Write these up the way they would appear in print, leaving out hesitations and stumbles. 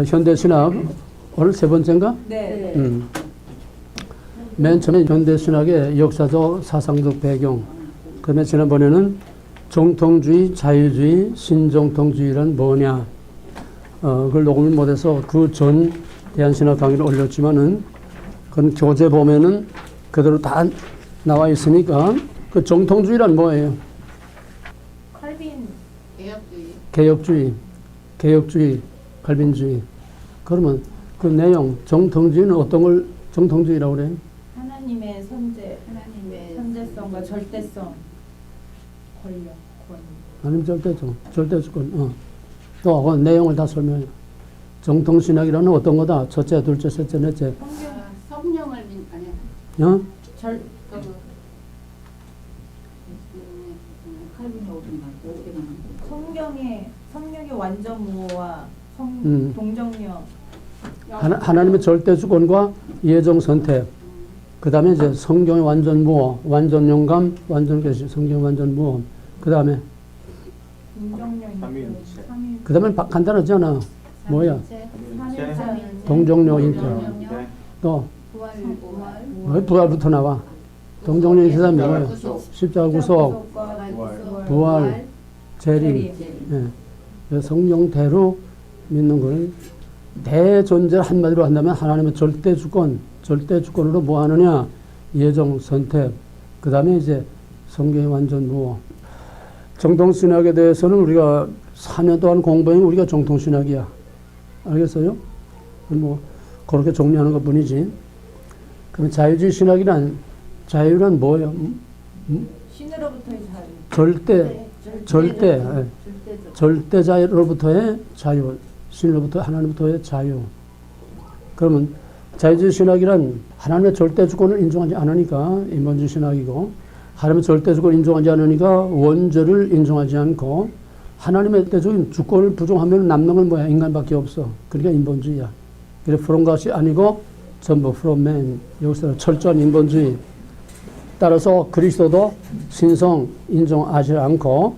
현대신학 오늘 세 번째인가? 네. 맨 처음에 현대신학의 역사적 사상적 배경. 그다음에 지난번에는 정통주의, 자유주의, 신정통주의란 뭐냐. 그걸 녹음을 못해서 그 전 대한신학 강의를 올렸지만은 그건 교재 보면은 그대로 다 나와 있으니까 그 정통주의란 뭐예요? 칼빈 개혁주의, 칼빈주의. 그러면 그 내용, 정통주의는 어떤 걸 정통주의라고 그래요? 하나님의 선제성과 절대성, 권력, 권. 아니면 절대주권. 또 그 내용을 다 설명해요. 정통신학이라는 어떤 거다? 첫째, 둘째, 셋째, 넷째. 성령을 아니야. 어? 칼빈이 어디가 성령의 완전 무효와 동정력. 하나님의 절대주권과 예정 선택. 그 다음에 이제 성경의 완전 무효, 완전 영감, 완전 계시, 성경 완전 무효. 그 다음에 그 다음에 간단하지 않아. 뭐야? 동정력 인태. 또 부활부터 나와. 동정력 인태 다음에 뭐야? 십자가 구속, 부활, 재림. 예. 성령대로 믿는 걸 대존재 한마디로 한다면 하나님의 절대주권으로 뭐 하느냐? 예정, 선택. 그 다음에 이제 성경의 완전 무효. 정통신학에 대해서는 우리가 4년 동안 공부한 우리가 정통신학이야. 알겠어요? 뭐 그렇게 정리하는 것 뿐이지. 그럼 자유주의 신학이란 자유란 뭐예요? 신으로부터의 자유. 절대자로부터의 자유. 신으로부터 하나님부터의 자유. 그러면 자유주의 신학이란 하나님의 절대주권을 인정하지 않으니까 인본주의 신학이고, 하나님의 절대주권을 인정하지 않으니까 원죄를 인정하지 않고, 하나님의 절대적인 주권을 부정하면 남는 건 뭐야? 인간밖에 없어. 그러니까 인본주의야. 그래 from 것이 아니고 전부 from man. 여기서 철저한 인본주의. 따라서 그리스도도 신성 인정하지 않고,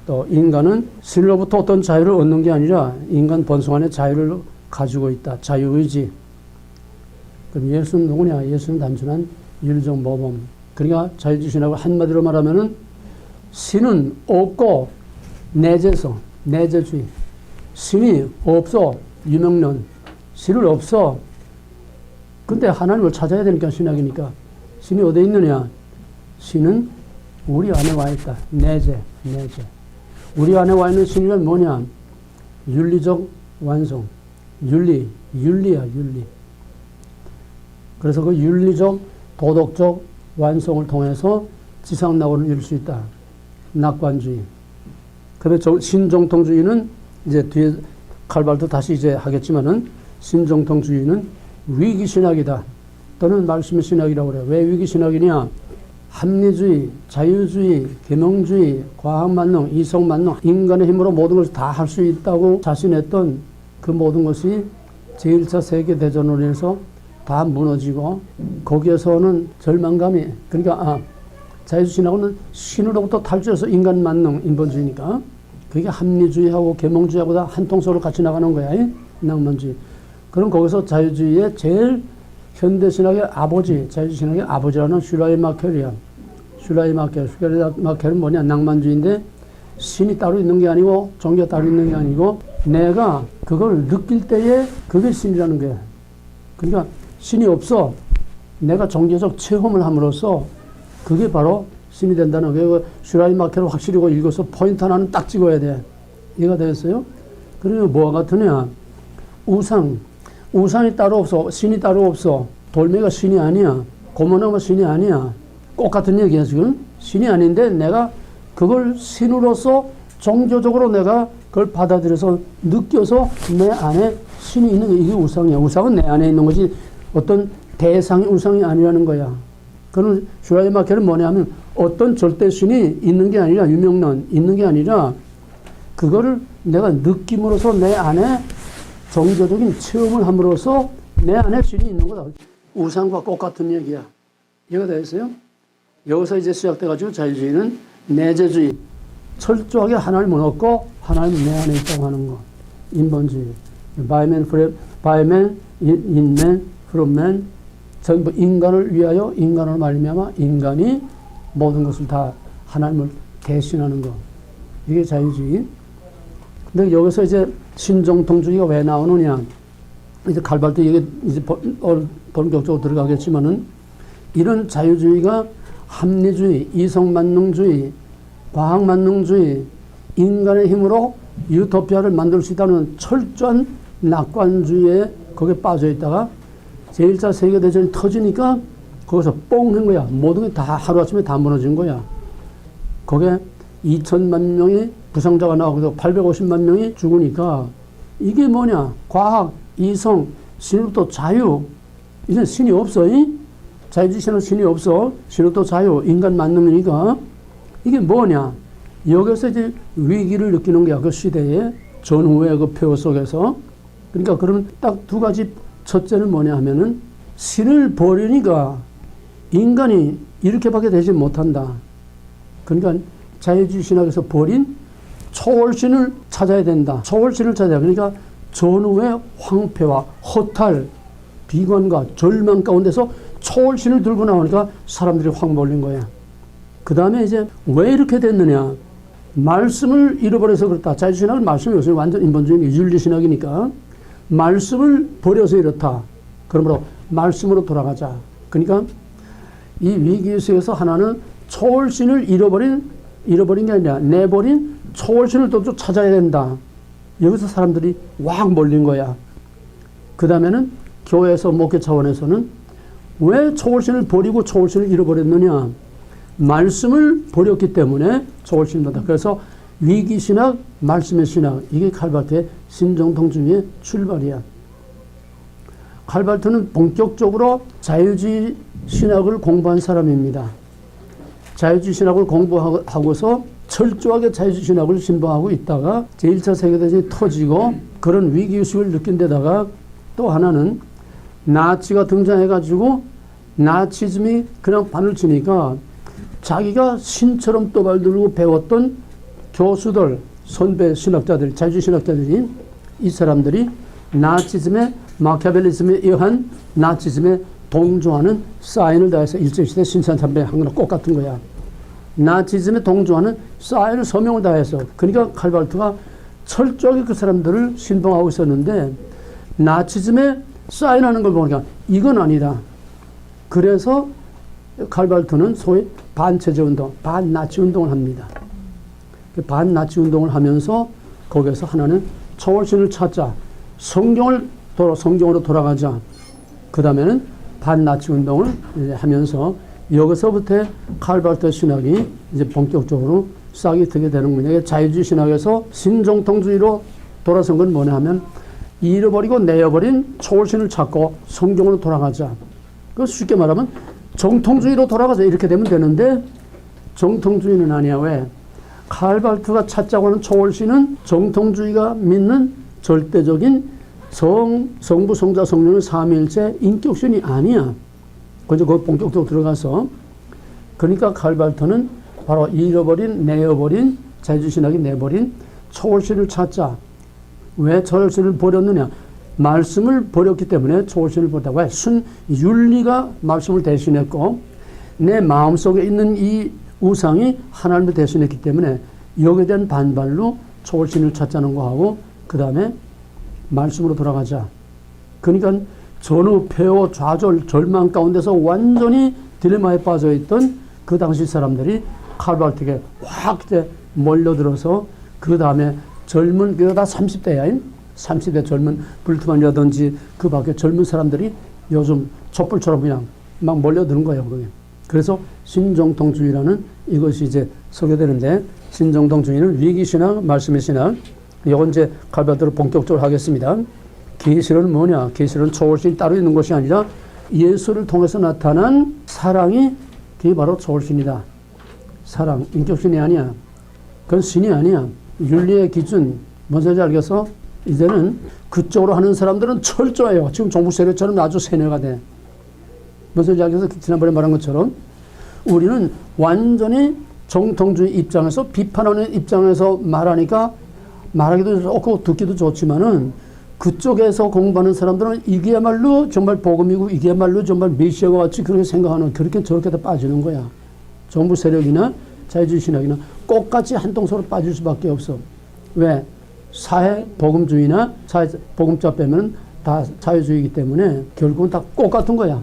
또 인간은 신으로부터 어떤 자유를 얻는 게 아니라 인간 본성 안에 자유를 가지고 있다. 자유의지. 그럼 예수는 누구냐? 예수는 단순한 윤리적 모범. 그러니까 자유주의 신학을 한마디로 말하면은 신은 없고 내재성, 내재주의. 신이 없어. 유명론. 신은 없어. 근데 하나님을 찾아야 되니까 신학이니까. 신이 어디에 있느냐? 신은 우리 안에 와 있다. 내재. 우리 안에 와 있는 신이란 뭐냐? 윤리적 완성. 윤리야, 윤리. 그래서 그 윤리적, 도덕적 완성을 통해서 지상낙원을 이룰 수 있다. 낙관주의. 그런데 신정통주의는 이제 뒤에 칼발도 다시 이제 하겠지만은 신정통주의는 위기신학이다. 또는 말씀의 신학이라고 그래요. 왜 위기신학이냐? 합리주의, 자유주의, 계명주의, 과학만능, 이성만능, 인간의 힘으로 모든 것을 다 할 수 있다고 자신했던 그 모든 것이 제1차 세계대전으로 인해서 다 무너지고, 거기에서는 절망감이, 그러니까 자유주의 신학은 신으로부터 탈주해서 인간 만능, 인본주의니까 그게 합리주의하고 계몽주의하고 다 한 통속으로 같이 나가는 거야. 낭만주의. 그럼 거기서 자유주의의 제일 현대신학의 아버지, 자유주의 신학의 아버지라는 슈라이마켈이야. 슈라이마켈은 뭐냐? 낭만주의인데 신이 따로 있는 게 아니고 종교가 따로 있는 게 아니고 내가 그걸 느낄 때에 그게 신이라는 거야. 그러니까 신이 없어. 내가 종교적 체험을 함으로써 그게 바로 신이 된다는 거예요. 슈라이마켈을 확실히 읽어서 포인트 하나는 딱 찍어야 돼. 이해가 되겠어요? 그러면 뭐와 같으냐? 우상이 따로 없어. 신이 따로 없어. 돌멩이가 신이 아니야. 고모나무가 신이 아니야. 똑같은 얘기야 지금. 신이 아닌데 내가 그걸 신으로서 종교적으로 내가 그걸 받아들여서 느껴서 내 안에 신이 있는 게 이게 우상이야. 우상은 내 안에 있는 거지 어떤 대상이 우상이 아니라는 거야. 그런 슈라이마켈은 뭐냐면 어떤 절대 신이 있는 게 아니라 유명론 있는 게 아니라 그거를 내가 느낌으로써 내 안에 종교적인 체험을 함으로써 내 안에 신이 있는 거다. 우상과 똑같은 얘기야. 이해가 되겠어요? 여기서 이제 시작돼가지고 자유주의는 내재주의. 철저하게 하나님은 없고 하나님은 내 안에 있다고 하는 거. 인본주의. by man, in man, from man, 전부 인간을 위하여 인간을 말미암아 인간이 모든 것을 다 하나님을 대신하는 것. 이게 자유주의. 근데 여기서 이제 신정통주의가 왜 나오느냐? 이제 칼발트 이게 이제 본격적으로 들어가겠지만은 이런 자유주의가 합리주의, 이성만능주의, 과학만능주의, 인간의 힘으로 유토피아를 만들 수 있다는 철저한 낙관주의에 거기에 빠져 있다가 제1차 세계대전이 터지니까 거기서 뽕 한 거야. 모든 게 다 하루아침에 다 무너진 거야. 거기에 2천만 명이 부상자가 나오고 850만 명이 죽으니까 이게 뭐냐? 과학, 이성, 신으로부터 자유. 이제 신이 없어. 자유주의 신은 신이 없어. 신으로부터 자유, 인간 만능이니까 이게 뭐냐? 여기서 이제 위기를 느끼는 거야. 그 시대에 전후의 그 폐허 속에서. 그러니까 그러면 딱 두 가지. 첫째는 뭐냐 하면은 신을 버리니까 인간이 이렇게밖에 되지 못한다. 그러니까 자유주의 신학에서 버린 초월신을 찾아야 된다. 초월신을 찾아야. 그러니까 전후의 황폐와 허탈, 비관과 절망 가운데서 초월신을 들고 나오니까 사람들이 확 몰린 거야. 그 다음에 이제 왜 이렇게 됐느냐. 말씀을 잃어버려서 그렇다. 자유주의 신학은 말씀이 요새 완전 인본주의 윤리신학이니까 말씀을 버려서 이렇다. 그러므로 말씀으로 돌아가자. 그러니까 이 위기 속에서 하나는 초월신을 잃어버린 게 아니라 내버린 초월신을 또 찾아야 된다. 여기서 사람들이 확 몰린 거야. 그 다음에는 교회에서 목회 차원에서는 왜 초월신을 버리고 초월신을 잃어버렸느냐. 말씀을 버렸기 때문에 초월신이 된다. 그래서 위기신학, 말씀의 신학, 이게 칼발트의 신정통주의의 출발이야. 칼발트는 본격적으로 자유주의 신학을 공부한 사람입니다. 자유주의 신학을 공부하고서 철저하게 자유주의 신학을 신봉하고 있다가 제1차 세계대전이 터지고 그런 위기의식을 느낀 데다가 또 하나는 나치가 등장해가지고 나치즘이 그냥 반을 치니까 자기가 신처럼 떠발들고 배웠던 교수들, 선배 신학자들, 자유주의 신학자들이 이 사람들이 나치즘의 마키아벨리즘에 의한 나치즘에 동조하는 사인을 다해서 일제시대 신사참배에 한 거랑 똑같은 거야. 나치즘에 동조하는 사인을 서명을 다해서. 그러니까 칼발트가 철저하게 그 사람들을 신봉하고 있었는데 나치즘에 사인하는 걸 보니까 이건 아니다. 그래서 칼발트는 소위 반체제 운동, 반나치 운동을 합니다. 반나치 운동을 하면서 거기에서 하나는 초월신을 찾자. 성경으로 돌아가자. 그 다음에는 반나치 운동을 이제 하면서 여기서부터 칼발트 신학이 이제 본격적으로 싹이 트게 되는 거냐. 자유주의 신학에서 신정통주의로 돌아선 건 뭐냐 하면 잃어버리고 내어버린 초월신을 찾고 성경으로 돌아가자. 그 쉽게 말하면 정통주의로 돌아가자. 이렇게 되면 되는데 정통주의는 아니야. 왜? 칼발트가 찾자고 하는 초월신은 정통주의가 믿는 절대적인 성부, 성자, 성령의 삼위일체 인격신이 아니야. 그래서 그 본격적으로 들어가서 그러니까 칼발트는 바로 잃어버린, 내어버린, 자유주의 신학이 내버린 초월신을 찾자. 왜 초월신을 버렸느냐? 말씀을 버렸기 때문에 초월신을 버렸다. 왜? 윤리가 말씀을 대신했고 내 마음속에 있는 이 우상이 하나님을 대신했기 때문에 여기에 대한 반발로 초월신을 찾자는 거하고 그 다음에 말씀으로 돌아가자. 그러니까 전후 폐허, 좌절, 절망 가운데서 완전히 딜레마에 빠져있던 그 당시 사람들이 칼발트에게 확 몰려들어서 그 다음에 젊은, 그거 다 30대야. 30대 젊은 불트만이라든지 그 밖에 젊은 사람들이 요즘 촛불처럼 그냥 막 몰려드는 거예요. 그게. 그래서 신정통주의라는 이것이 이제 소개되는데 신정통주의는 위기신학, 말씀의 신학. 이건 이제 칼발트로 본격적으로 하겠습니다. 계시론은 뭐냐? 계시론은 초월신이 따로 있는 것이 아니라 예수를 통해서 나타난 사랑이 그게 바로 초월신이다. 사랑, 인격신이 아니야. 그건 신이 아니야. 윤리의 기준, 뭔지 알겠어? 이제는 그쪽으로 하는 사람들은 철저해요. 지금 종북 세력처럼 아주 세뇌가 돼. 뭔지 알겠어? 지난번에 말한 것처럼 우리는 완전히 정통주의 입장에서 비판하는 입장에서 말하니까 말하기도 좋고 듣기도 좋지만은 그쪽에서 공부하는 사람들은 이게야말로 정말 복음이고 이게야말로 정말 메시아와 같이 그렇게 생각하는 그렇게 저렇게 다 빠지는 거야. 정부 세력이나 자유주의 신학이나 똑같이 한 동서로 빠질 수밖에 없어. 왜? 사회 복음주의나 사회 복음자 빼면 다 자유주의이기 때문에 결국은 다 똑같은 거야.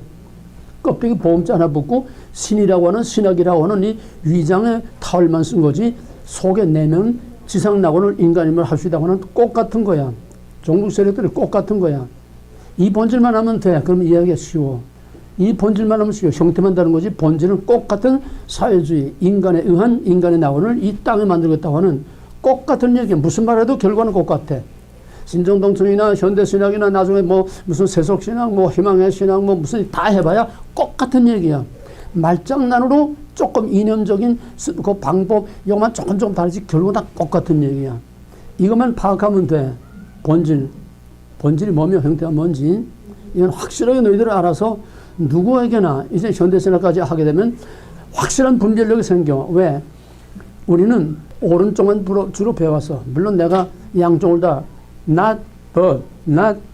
껍데기 보험자 하나 붙고 신이라고 하는 신학이라고 하는 이 위장에 타월만 쓴 거지 속에 내면 지상낙원을 인간임을 할 수 있다고 하는 똑같은 거야. 종북 세력들이 똑같은 거야. 이 본질만 하면 돼. 그러면 이해하기가 쉬워. 이 본질만 하면 쉬워. 형태만 다른 거지 본질은 똑같은 사회주의, 인간에 의한 인간의 낙원을 이 땅에 만들겠다고 하는 똑같은 얘기야. 무슨 말해도 결과는 똑같아. 신정동천이나 현대신학이나 나중에 뭐 무슨 세속신학, 뭐 희망의 신학, 뭐 무슨 다 해봐야 똑같은 얘기야. 말장난으로 조금 이념적인 그 방법, 이것만 조금 다르지 결국은 다 똑같은 얘기야. 이것만 파악하면 돼. 본질이 뭐며 형태가 뭔지. 이건 확실하게 너희들 알아서 누구에게나 이제 현대신학까지 하게 되면 확실한 분별력이 생겨. 왜? 우리는 오른쪽만 주로 배워왔어. 물론 내가 양쪽을 다 not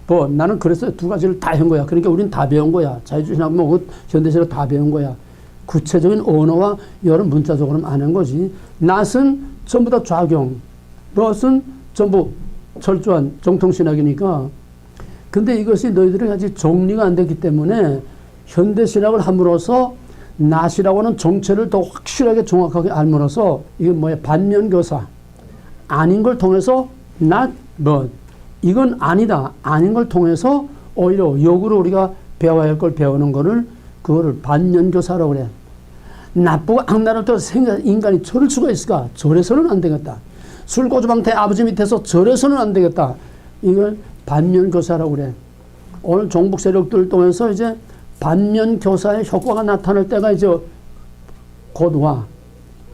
but 나는 그래서 두 가지를 다 한 거야. 그러니까 우린 다 배운 거야. 자유주의 신학 뭐 현대신학 다 배운 거야. 구체적인 언어와 여러 문자적으로는 안 한 거지. not은 전부 다 좌경, but은 전부 철저한 정통신학이니까. 근데 이것이 너희들이 아직 정리가 안 됐기 때문에 현대신학을 함으로써 not이라고 하는 정체를 더 확실하게 정확하게 알므로써 이게 뭐야? 반면교사. 아닌 걸 통해서 not but. 이건 아니다. 아닌 걸 통해서 오히려 역으로 우리가 배워야 할 걸 배우는 거를 그거를 반면교사라고 그래. 나쁘고 악랄을 또 인간이 저럴 수가 있을까? 저래서는 안 되겠다. 술고주방태 아버지 밑에서 저래서는 안 되겠다. 이걸 반면교사라고 그래. 오늘 종북 세력들을 통해서 이제 반면교사의 효과가 나타날 때가 이제 곧 와.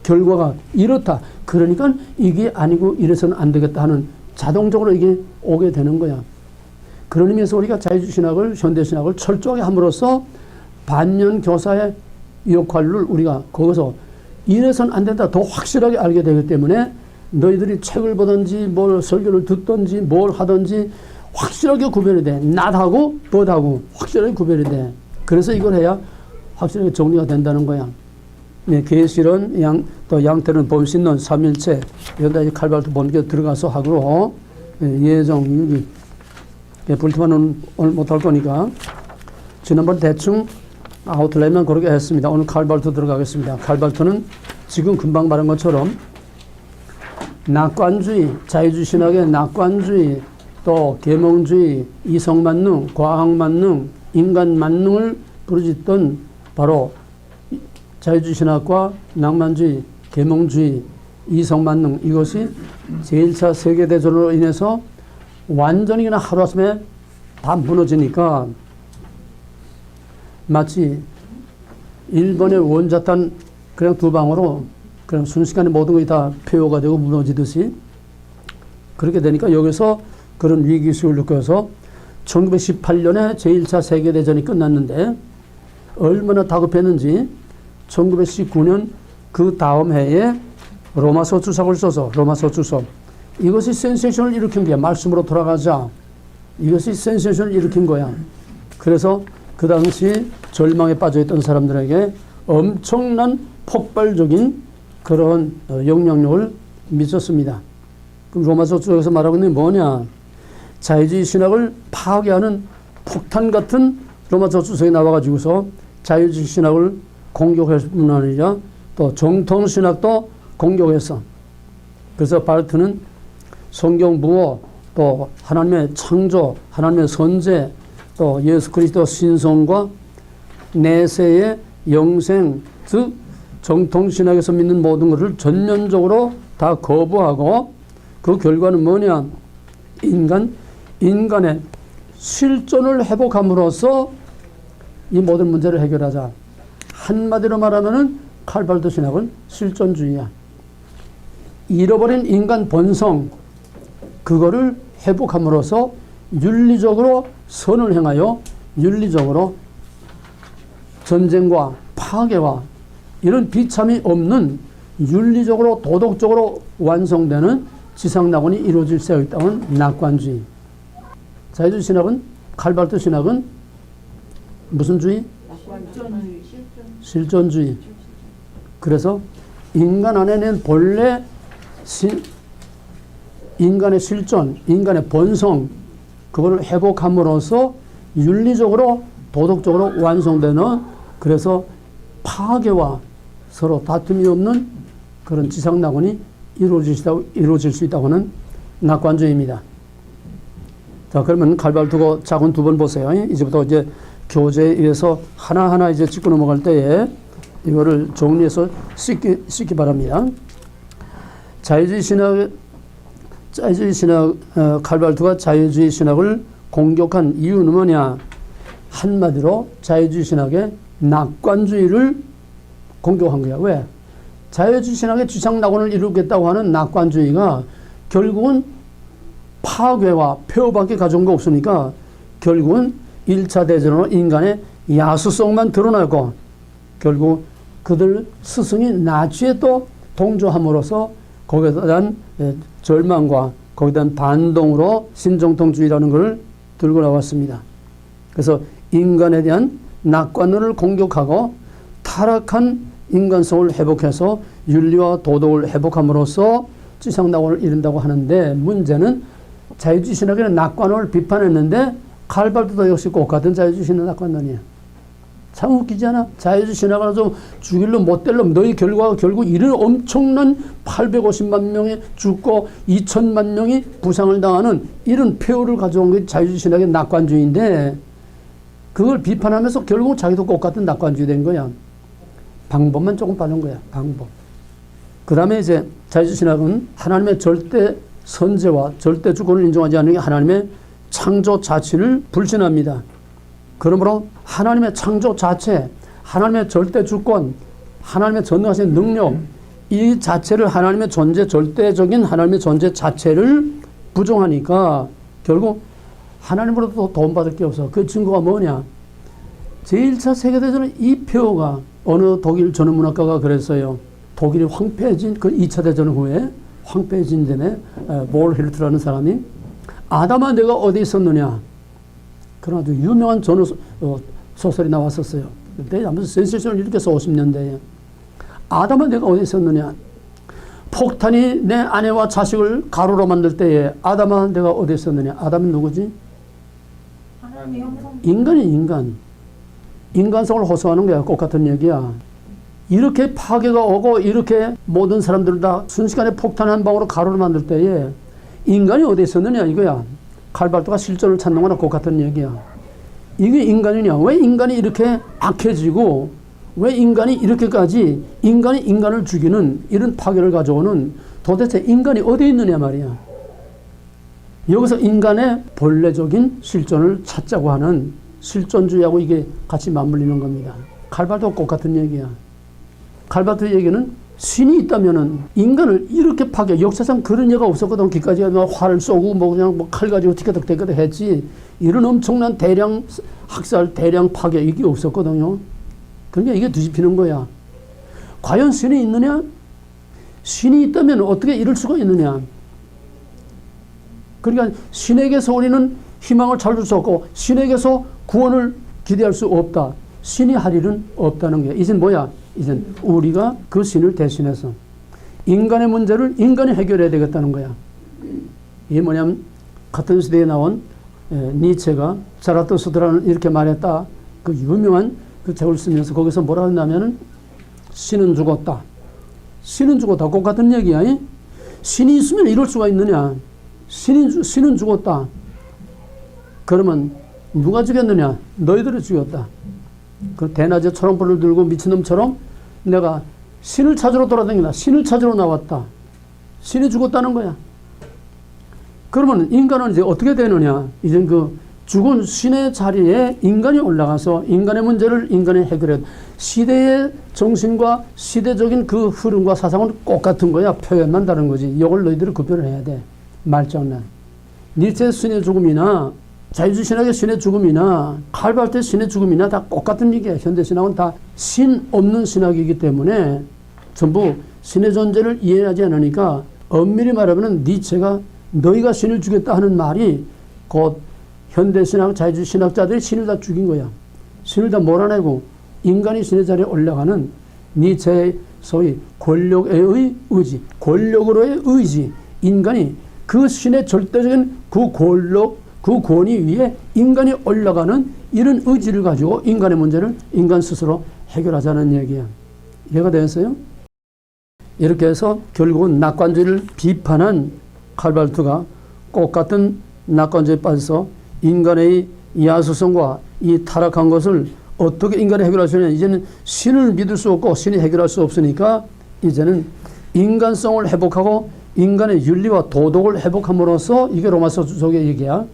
결과가 이렇다. 그러니까 이게 아니고 이래서는 안 되겠다 하는 자동적으로 이게 오게 되는 거야. 그런 의미에서 우리가 자유주의 신학을, 현대신학을 철저하게 함으로써 반면교사의 역할을 우리가 거기서 이래서는 안 된다 더 확실하게 알게 되기 때문에 너희들이 책을 보든지 뭘 설교를 듣든지 뭘 하든지 확실하게 구별이 돼. not하고 but하고 확실하게 구별이 돼. 그래서 이걸 해야 확실하게 정리가 된다는 거야. 네, 계시론, 또 양태는 범신론, 삼일체, 여기다 이제 칼발도 본격 들어가서 하고, 예정, 일기. 불티만은 오늘 못할 거니까. 지난번 대충 아웃라인만 그렇게 했습니다. 오늘 칼발도 들어가겠습니다. 칼발도는 지금 금방 말한 것처럼 낙관주의, 자유주의 신학의 낙관주의, 또 계몽주의, 이성만능, 과학만능, 인간만능을 부르짖던 바로 자유주의 신학과 낭만주의, 계몽주의, 이성만능 이것이 제1차 세계대전으로 인해서 완전히 그냥 하루아침에 다 무너지니까 마치 일본의 원자탄 그냥 두 방으로 그냥 순식간에 모든 것이 다 폐허가 되고 무너지듯이 그렇게 되니까 여기서 그런 위기의식을 느껴서 1918년에 제1차 세계대전이 끝났는데 얼마나 다급했는지 1919년 그 다음 해에 로마서 주석을 써서 로마서 주석 이것이 센세이션을 일으킨 거야. 말씀으로 돌아가자. 이것이 센세이션을 일으킨 거야. 그래서 그 당시 절망에 빠져있던 사람들에게 엄청난 폭발적인 그런 영향력을 미쳤습니다. 그럼 로마서 주석에서 말하고 있는 게 뭐냐? 자유주의 신학을 파괴하는 폭탄 같은 로마서 주석이 나와가지고서 자유주의 신학을 공격했을 뿐 아니라 또 정통신학도 공격했어. 그래서 바르트는 성경 부어 또 하나님의 창조, 하나님의 선제 또 예수 그리스도 신성과 내세의 영생 즉 정통신학에서 믿는 모든 것을 전면적으로 다 거부하고 그 결과는 뭐냐? 인간의 실존을 회복함으로써 이 모든 문제를 해결하자. 한마디로 말하면은 칼발도 신학은 실존주의야. 잃어버린 인간 본성 그거를 회복함으로써 윤리적으로 선을 행하여 윤리적으로 전쟁과 파괴와 이런 비참이 없는 윤리적으로 도덕적으로 완성되는 지상낙원이 이루어질 수 있다는 낙관주의. 자유주의 신학은, 칼발트 신학은 무슨 주의? 실존주의. 그래서 인간 안에는 본래 인간의 실존, 인간의 본성, 그거를 회복함으로써 윤리적으로, 도덕적으로 완성되는, 그래서 파괴와 서로 다툼이 없는 그런 지상낙원이 이루어질 수 있다고 하는 낙관주의입니다. 자, 그러면 칼발트고 작은 두 번 보세요. 이제부터 이제 교재에 의해서 하나하나 이제 짚고 넘어갈 때에 이거를 정리해서 씻기 바랍니다. 자유주의 신학, 칼발트가 자유주의 신학을 공격한 이유는 뭐냐? 한마디로 자유주의 신학의 낙관주의를 공격한 거야. 왜? 자유주의 신학의 주창낙원을 이루겠다고 하는 낙관주의가 결국은 파괴와 폐허밖에 가져온 거 없으니까 결국은 1차 대전으로 인간의 야수성만 드러나고 결국 그들 스승이 나치에 또 동조함으로써 거기에 대한 절망과 거기에 대한 반동으로 신정통주의라는 것을 들고 나왔습니다. 그래서 인간에 대한 낙관론을 공격하고 타락한 인간성을 회복해서 윤리와 도덕을 회복함으로써 지상낙원을 이룬다고 하는데, 문제는 자유주의 신학에는 낙관론을 비판했는데 칼발트도 역시 똑같은 자유주의 신학 낙관론이에요. 참 웃기지 않아? 자유주의 신학을 좀 죽일로 못 될놈, 너희 결과가 결국 이런 엄청난 850만 명이 죽고 2천만 명이 부상을 당하는 이런 폐허를 가져온 게 자유주의 신학의 낙관주의인데, 그걸 비판하면서 결국 자기도 똑같은 낙관주의 된 거야. 방법만 조금 빠른 거야. 방법. 그 다음에 이제 자유주의 신학은 하나님의 절대 선제와 절대 주권을 인정하지 않는 게 하나님의 창조 자체를 불신합니다. 그러므로 하나님의 창조 자체, 하나님의 절대 주권, 하나님의 전능하신 능력, 이 자체를 하나님의 존재, 절대적인 하나님의 존재 자체를 부정하니까 결국 하나님으로부터 도움받을 게 없어. 그 증거가 뭐냐? 제1차 세계대전의 이 폐허가, 어느 독일 전후문학가가 그랬어요. 독일이 황폐해진 그 2차 대전 후에 황폐해진 데에 볼 힐트라는 사람이 아담아 내가 어디 있었느냐, 그런 아주 유명한 전후 소설이 나왔었어요. 그때 아무튼 센세이션을 일으켜서 50년대에 아담아 내가 어디 있었느냐, 폭탄이 내 아내와 자식을 가루로 만들 때에 아담아 내가 어디 있었느냐. 아담은 누구지? 하나님의 형상. 인간이 인간성을 호소하는 거야. 똑같은 얘기야. 이렇게 파괴가 오고 이렇게 모든 사람들을 다 순식간에 폭탄 한 방으로 가루를 만들 때에 인간이 어디 있었느냐 이거야. 칼발트가 실존을 찾는 거나 똑같은 얘기야. 이게 인간이냐. 왜 인간이 이렇게 악해지고 왜 인간이 이렇게까지 인간이 인간을 죽이는 이런 파괴를 가져오는, 도대체 인간이 어디 있느냐 말이야. 여기서 인간의 본래적인 실존을 찾자고 하는 실존주의하고 이게 같이 맞물리는 겁니다. 칼발트와 똑같은 얘기야. 칼발트 얘기는 신이 있다면은 인간을 이렇게 파괴, 역사상 그런 예가 없었거든. 기까지 활을 쏘고 뭐 그냥 뭐 칼 가지고 티켓 했지. 이런 엄청난 대량 학살, 대량 파괴 이게 없었거든요. 그러니까 이게 뒤집히는 거야. 과연 신이 있느냐? 신이 있다면 어떻게 이럴 수가 있느냐? 그러니까 신에게서 우리는 희망을 찾을 수 없고 신에게서 구원을 기대할 수 없다. 신이 할 일은 없다는 게. 이젠 뭐야? 이젠 우리가 그 신을 대신해서 인간의 문제를 인간이 해결해야 되겠다는 거야. 이게 뭐냐면 같은 시대에 나온 니체가 자라투스트라는 이렇게 말했다. 그 유명한 그 책을 쓰면서 거기서 뭐라 했냐면은 신은 죽었다. 신은 죽었다. 똑같은 얘기야. 신이 있으면 이럴 수가 있느냐. 신은 죽었다. 그러면 누가 죽였느냐? 너희들이 죽였다. 그 대낮에 초롱불을 들고 미친놈처럼 내가 신을 찾으러 돌아다닌다. 신을 찾으러 나왔다. 신이 죽었다는 거야. 그러면 인간은 이제 어떻게 되느냐? 이제 그 죽은 신의 자리에 인간이 올라가서 인간의 문제를 인간이 해결해. 시대의 정신과 시대적인 그 흐름과 사상은 똑같은 거야. 표현만 다른 거지. 이걸 너희들이 구별을 해야 돼. 말장난. 니체의 신의 죽음이나 자유주의 신학의 신의 죽음이나 칼발트의 신의 죽음이나 다 똑같은 얘기야. 현대신학은 다 신 없는 신학이기 때문에 전부 신의 존재를 이해하지 않으니까, 엄밀히 말하면 니체가 너희가 신을 죽였다 하는 말이 곧 현대신학, 자유주의 신학자들이 신을 다 죽인 거야. 신을 다 몰아내고 인간이 신의 자리에 올라가는 니체의 소위 권력의 의지, 권력으로의 의지, 인간이 그 신의 절대적인 그 권력, 그 권위 위에 인간이 올라가는 이런 의지를 가지고 인간의 문제를 인간 스스로 해결하자는 얘기야. 이해가 되었어요? 이렇게 해서 결국은 낙관주의를 비판한 칼발트가 꽃 같은 낙관주의에 빠져서 인간의 야수성과 이 타락한 것을 어떻게 인간이 해결할 수 있느냐. 이제는 신을 믿을 수 없고 신이 해결할 수 없으니까 이제는 인간성을 회복하고 인간의 윤리와 도덕을 회복함으로써, 이게 로마서 속의 얘기야.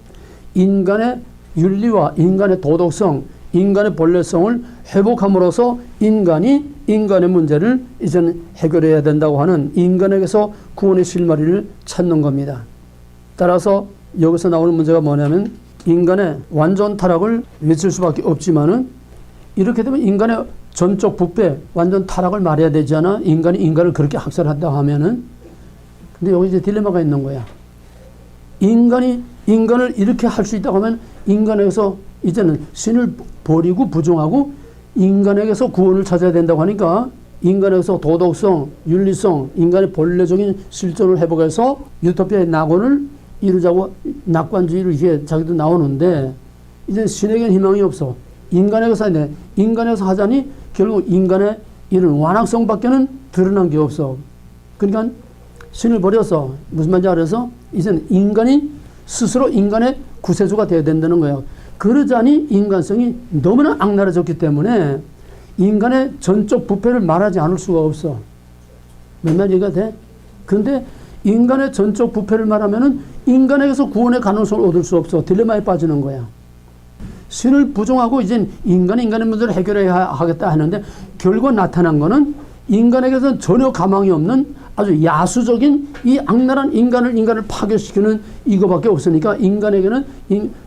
인간의 윤리와 인간의 도덕성, 인간의 본래성을 회복함으로써 인간이 인간의 문제를 이제는 해결해야 된다고 하는 인간에게서 구원의 실마리를 찾는 겁니다. 따라서 여기서 나오는 문제가 뭐냐면 인간의 완전 타락을 외칠 수밖에 없지만은 이렇게 되면 인간의 전적 부패, 완전 타락을 말해야 되지 않아? 인간이 인간을 그렇게 학살한다 하면은. 근데 여기 이제 딜레마가 있는 거야. 인간이 인간을 이렇게 할 수 있다고 하면 인간에게서 이제는 신을 버리고 부정하고 인간에게서 구원을 찾아야 된다고 하니까 인간에게서 도덕성, 윤리성, 인간의 본래적인 실존을 회복해서 유토피아의 낙원을 이루자고 낙관주의를 이게 자기도 나오는데 이제 신에게는 희망이 없어. 인간에게서 하자니 결국 인간의 이런 완악성밖에는 드러난 게 없어. 그러니까 신을 버려서 무슨 말인지 알아서 이제는 인간이 스스로 인간의 구세주가 되어야 된다는 거예요. 그러자니 인간성이 너무나 악랄해졌기 때문에 인간의 전적 부패를 말하지 않을 수가 없어. 맨날 얘기가 돼? 근데 인간의 전적 부패를 말하면은 인간에게서 구원의 가능성을 얻을 수 없어. 딜레마에 빠지는 거야. 신을 부정하고 이제 인간의 문제를 해결해야 하겠다 하는데 결과 나타난 거는 인간에게서는 전혀 가망이 없는 아주 야수적인 이 악랄한 인간을 파괴시키는 이거밖에 없으니까 인간에게는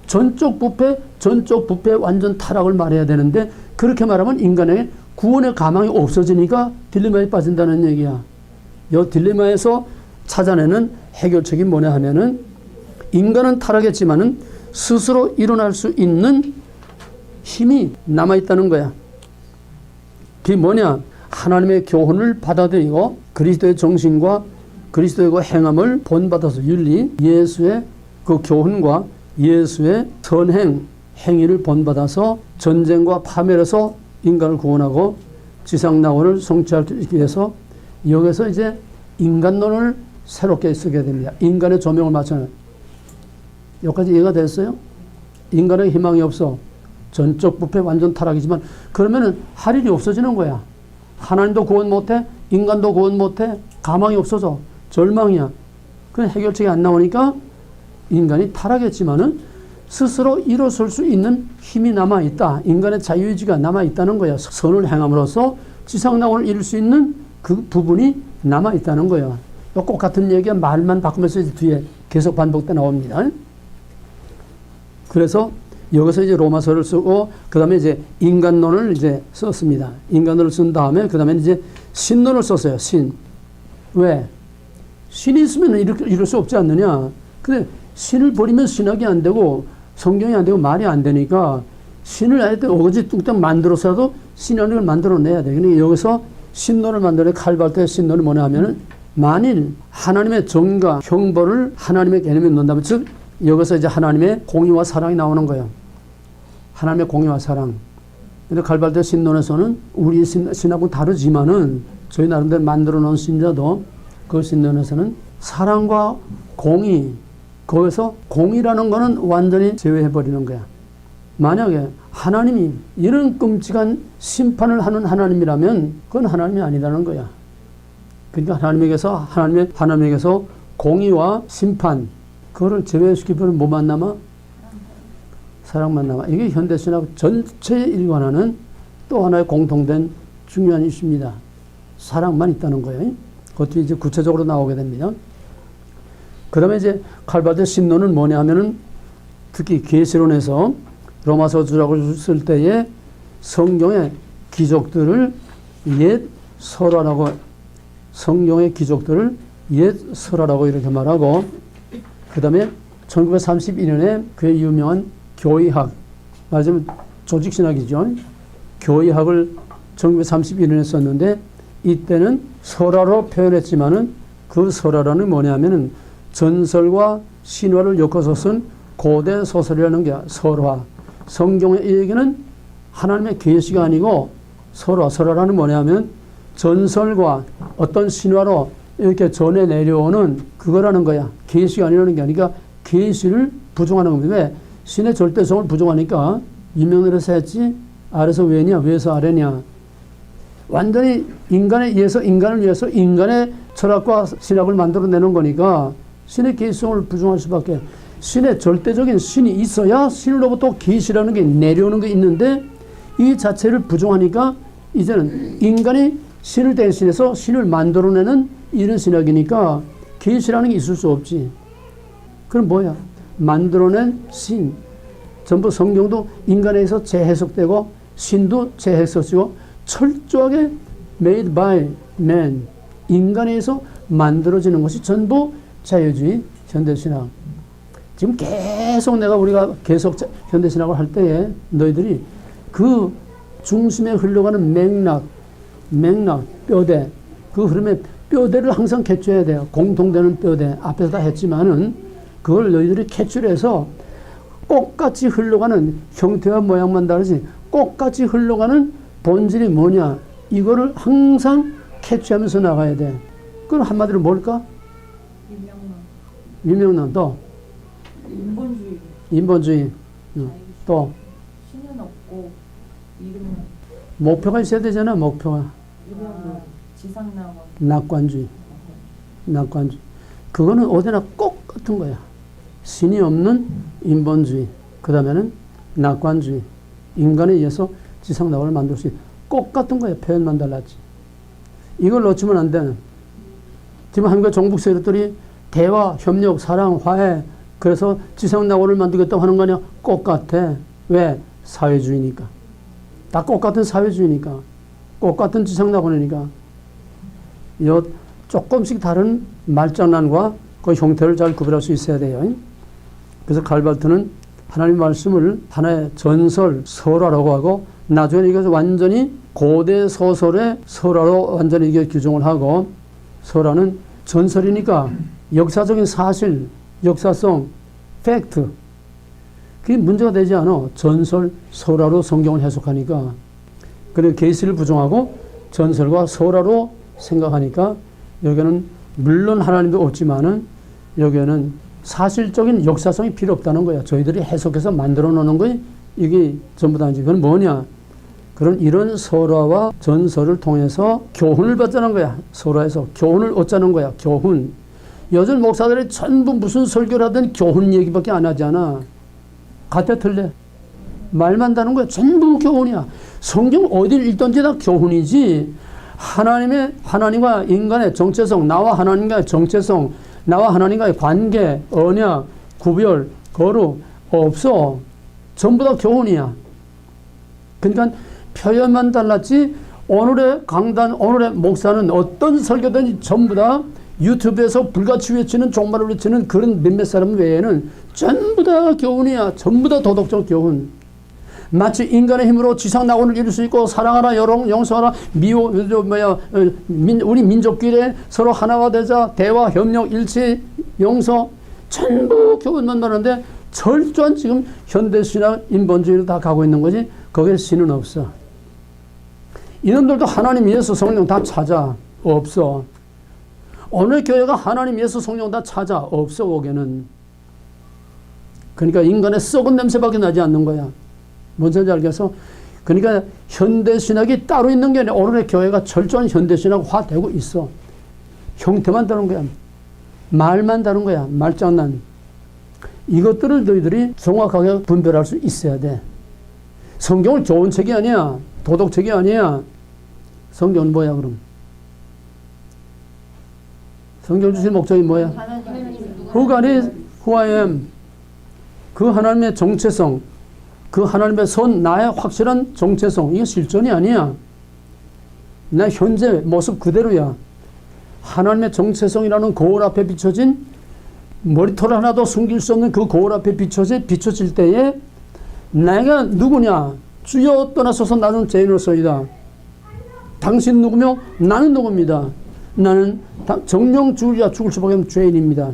전적 부패 완전 타락을 말해야 되는데 그렇게 말하면 인간에게 구원의 가망이 없어지니까 딜레마에 빠진다는 얘기야. 이 딜레마에서 찾아내는 해결책이 뭐냐 하면은 인간은 타락했지만은 스스로 일어날 수 있는 힘이 남아있다는 거야. 그게 뭐냐? 하나님의 교훈을 받아들이고 그리스도의 정신과 그리스도의 그 행함을 본받아서 윤리, 예수의 그 교훈과 예수의 선행, 행위를 본받아서 전쟁과 파멸에서 인간을 구원하고 지상낙원을 성취하기 위해서 여기서 이제 인간론을 새롭게 쓰게 됩니다. 인간의 조명을 맞춰는. 여기까지 이해가 됐어요? 인간의 희망이 없어. 전적 부패 완전 타락이지만 그러면은 할 일이 없어지는 거야. 하나님도 구원 못해, 인간도 구원 못해, 가망이 없어져. 절망이야. 그 해결책이 안 나오니까 인간이 타락했지만은 스스로 일어설 수 있는 힘이 남아있다. 인간의 자유의지가 남아있다는 거야. 선을 행함으로써 지상낙원을 이룰 수 있는 그 부분이 남아있다는 거야. 꼭 같은 얘기가 말만 바꾸면서 뒤에 계속 반복돼 나옵니다. 그래서 여기서 이제 로마서를 쓰고 그 다음에 이제 인간론을 이제 썼습니다. 인간론을 쓴 다음에 그 다음에 이제 신론을 썼어요. 신. 왜? 신이 있으면 이럴 수 없지 않느냐. 근데 신을 버리면 신학이 안 되고 성경이 안 되고 말이 안 되니까 신을 아예 어거지 뚱땅 만들어서라도 신론을 만들어내야 돼. 그러니까 여기서 신론을 만들어 칼발트의 신론이 뭐냐 하면은 만일 하나님의 정과 형벌을 하나님의 개념에 넣는다면 즉 여기서 이제 하나님의 공의와 사랑이 나오는 거예요. 하나님의 공의와 사랑. 근데 칼발트 신론에서는 우리 신하고 다르지만은 저희 나름대로 만들어 놓은 신자도 그 신론에서는 사랑과 공의, 거기서 공의라는 거는 완전히 제외해버리는 거야. 만약에 하나님이 이런 끔찍한 심판을 하는 하나님이라면 그건 하나님이 아니라는 거야. 그러니까 하나님에게서 공의와 심판, 그거를 제외시키면 뭐만 남아? 사랑만 남아. 이게 현대신학 전체에 일관하는 또 하나의 공통된 중요한 이슈입니다. 사랑만 있다는 거예요. 그것도 이제 구체적으로 나오게 됩니다. 그 다음에 이제 칼발트 신론은 뭐냐 하면은 특히 계시론에서 로마서 주작을 쓸 때에 성경의 기적들을 옛 설화라고, 성경의 기적들을 옛 설화라고 이렇게 말하고 그 다음에 1932년에 그의 유명한 교의학, 맞으면 조직신학이죠. 교의학을 1931년에 썼는데 이때는 설화로 표현했지만은 그 설화라는 뭐냐면은 전설과 신화를 엮어서 쓴 고대 소설이라는 게 설화. 성경의 이 얘기는 하나님의 계시가 아니고 설화라는 뭐냐면 전설과 어떤 신화로 이렇게 전해 내려오는 그거라는 거야. 계시가 아니라는 게 아니라 계시를 부정하는 겁니다. 왜? 신의 절대성을 부정하니까 인명으로서 했지 아래서 위냐 위에서 아래냐. 완전히 인간을 위해서 인간의 철학과 신학을 만들어내는 거니까 신의 계시성을 부정할 수밖에. 신의 절대적인 신이 있어야 신으로부터 계시라는 게 내려오는 게 있는데 이 자체를 부정하니까 이제는 인간이 신을 대신해서 신을 만들어내는 이런 신학이니까 계시라는 게 있을 수 없지. 그럼 뭐야? 만들어낸 신. 전부 성경도 인간에 의해서 재해석되고 신도 재해석이고 철저하게 made by man. 인간에 의해서 만들어지는 것이 전부 자유주의 현대신학. 지금 계속 우리가 계속 현대신학을 할 때에 너희들이 그 중심에 흘러가는 맥락, 뼈대, 그 흐름에 뼈대를 항상 캐치해야 돼요. 공통되는 뼈대. 앞에서 다 했지만은 그걸 너희들이 캐치해서 꽃같이 흘러가는 형태와 모양만 다르지 꽃같이 흘러가는 본질이 뭐냐 이거를 항상 캐치하면서 나가야 돼. 그럼 한마디로 뭘까? 유명론 또 인본주의 또 신은 없고 이름은 목표가 있어야 되잖아. 목표가 지상낙원 낙관주의 그거는 어디나 꼭 같은 거야. 신이 없는 인본주의 그 다음에는 낙관주의 인간에 의해서 지상낙원을 만들 수 있는 꼭 같은 거야. 표현만 달랐지. 이걸 놓치면 안 되는. 지금 한국의 종북 세력들이 대화, 협력, 사랑, 화해 그래서 지상낙원을 만들겠다고 하는 거 아니야? 꼭 같아. 왜? 사회주의니까. 다 똑같은 사회주의니까. 똑같은 지상낙원이니까. 조금씩 다른 말장난과 그 형태를 잘 구별할 수 있어야 돼요. 그래서 칼발트는 하나님 말씀을 하나의 전설, 설화라고 하고 나중에 이것을 완전히 고대 소설의 설화로 완전히 이게 규정을 하고 설화는 전설이니까 역사적인 사실, 역사성, 팩트 그게 문제가 되지 않아. 전설, 설화로 성경을 해석하니까. 그리고 계시를 부정하고 전설과 설화로 생각하니까 여기는 물론 하나님도 없지만은 여기에는 사실적인 역사성이 필요 없다는 거야. 저희들이 해석해서 만들어 놓는 거에 이게 전부 다지. 그건 뭐냐? 그런 이런 설화와 전설을 통해서 교훈을 받자는 거야. 설화에서 교훈을 얻자는 거야. 교훈. 요즘 목사들이 전부 무슨 설교를 하든 교훈 얘기밖에 안 하잖아. 같아 틀려. 말만 다는 거야. 전부 교훈이야. 성경 어디를 읽든지 다 교훈이지. 하나님과 인간의 정체성, 나와 하나님과의 정체성, 나와 하나님과의 관계, 언약, 구별, 거룩 없어. 전부 다 교훈이야. 그러니까 표현만 달랐지 오늘의 강단, 오늘의 목사는 어떤 설교든지 전부 다 유튜브에서 불같이 외치는 종말을 외치는 그런 몇몇 사람 외에는 전부 다 교훈이야. 전부 다 도덕적 교훈. 마치 인간의 힘으로 지상낙원을 이룰 수 있고 사랑하라, 용서하라, 우리 민족끼리 서로 하나가 되자, 대화, 협력, 일치, 용서 전부 교훈만 말하는데 철저한 지금 현대신학 인본주의를 다 가고 있는 거지. 거기에 신은 없어. 이놈들도 하나님, 예수, 성령 다 찾아. 없어. 오늘 교회가 하나님, 예수, 성령 다 찾아. 없어. 거기는. 그러니까 인간의 썩은 냄새밖에 나지 않는 거야. 뭔지 알겠어? 그러니까 현대신학이 따로 있는 게 아니라 오늘의 교회가 철저한 현대신학화 되고 있어. 형태만 다른 거야. 말만 다른 거야. 말장난. 이것들을 너희들이 정확하게 분별할 수 있어야 돼. 성경은 좋은 책이 아니야. 도덕책이 아니야. 성경은 뭐야 그럼? 성경 주신 목적이 뭐야? Who God is, who I am. 그 하나님의 정체성, 그 하나님의 나의 확실한 정체성, 이게 실존이 아니야. 나 현재 모습 그대로야. 하나님의 정체성이라는 거울 앞에 비춰진 머리털 하나도 숨길 수 없는 그 거울 앞에 비춰질 때에 내가 누구냐? 주여 떠나소서 나는 죄인으로서이다. 당신 누구며? 나는 누구입니다. 나는 정령 죽으리라 죽을 수밖에 없는 죄인입니다.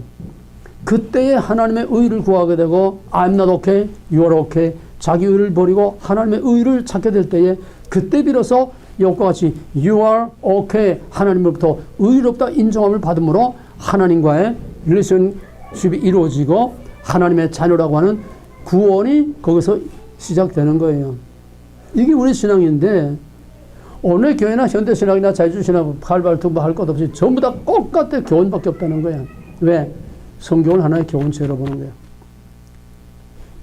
그때에 하나님의 의를 구하게 되고 I'm not okay, you are okay. 자기 의를 버리고 하나님의 의를 찾게 될 때에 그때 비로소 이것과 같이 you are okay 하나님으로부터 의롭다 인정함을 받음으로 하나님과의 릴레이션십이 이루어지고 하나님의 자녀라고 하는 구원이 거기서 시작되는 거예요. 이게 우리 신앙인데 오늘 교회나 현대신학이나 자유주의신학 칼발트 뭐 할 것 없이 전부 다 똑같은 교훈밖에 없다는 거야. 왜? 성경을 하나의 교훈체로 보는 거야.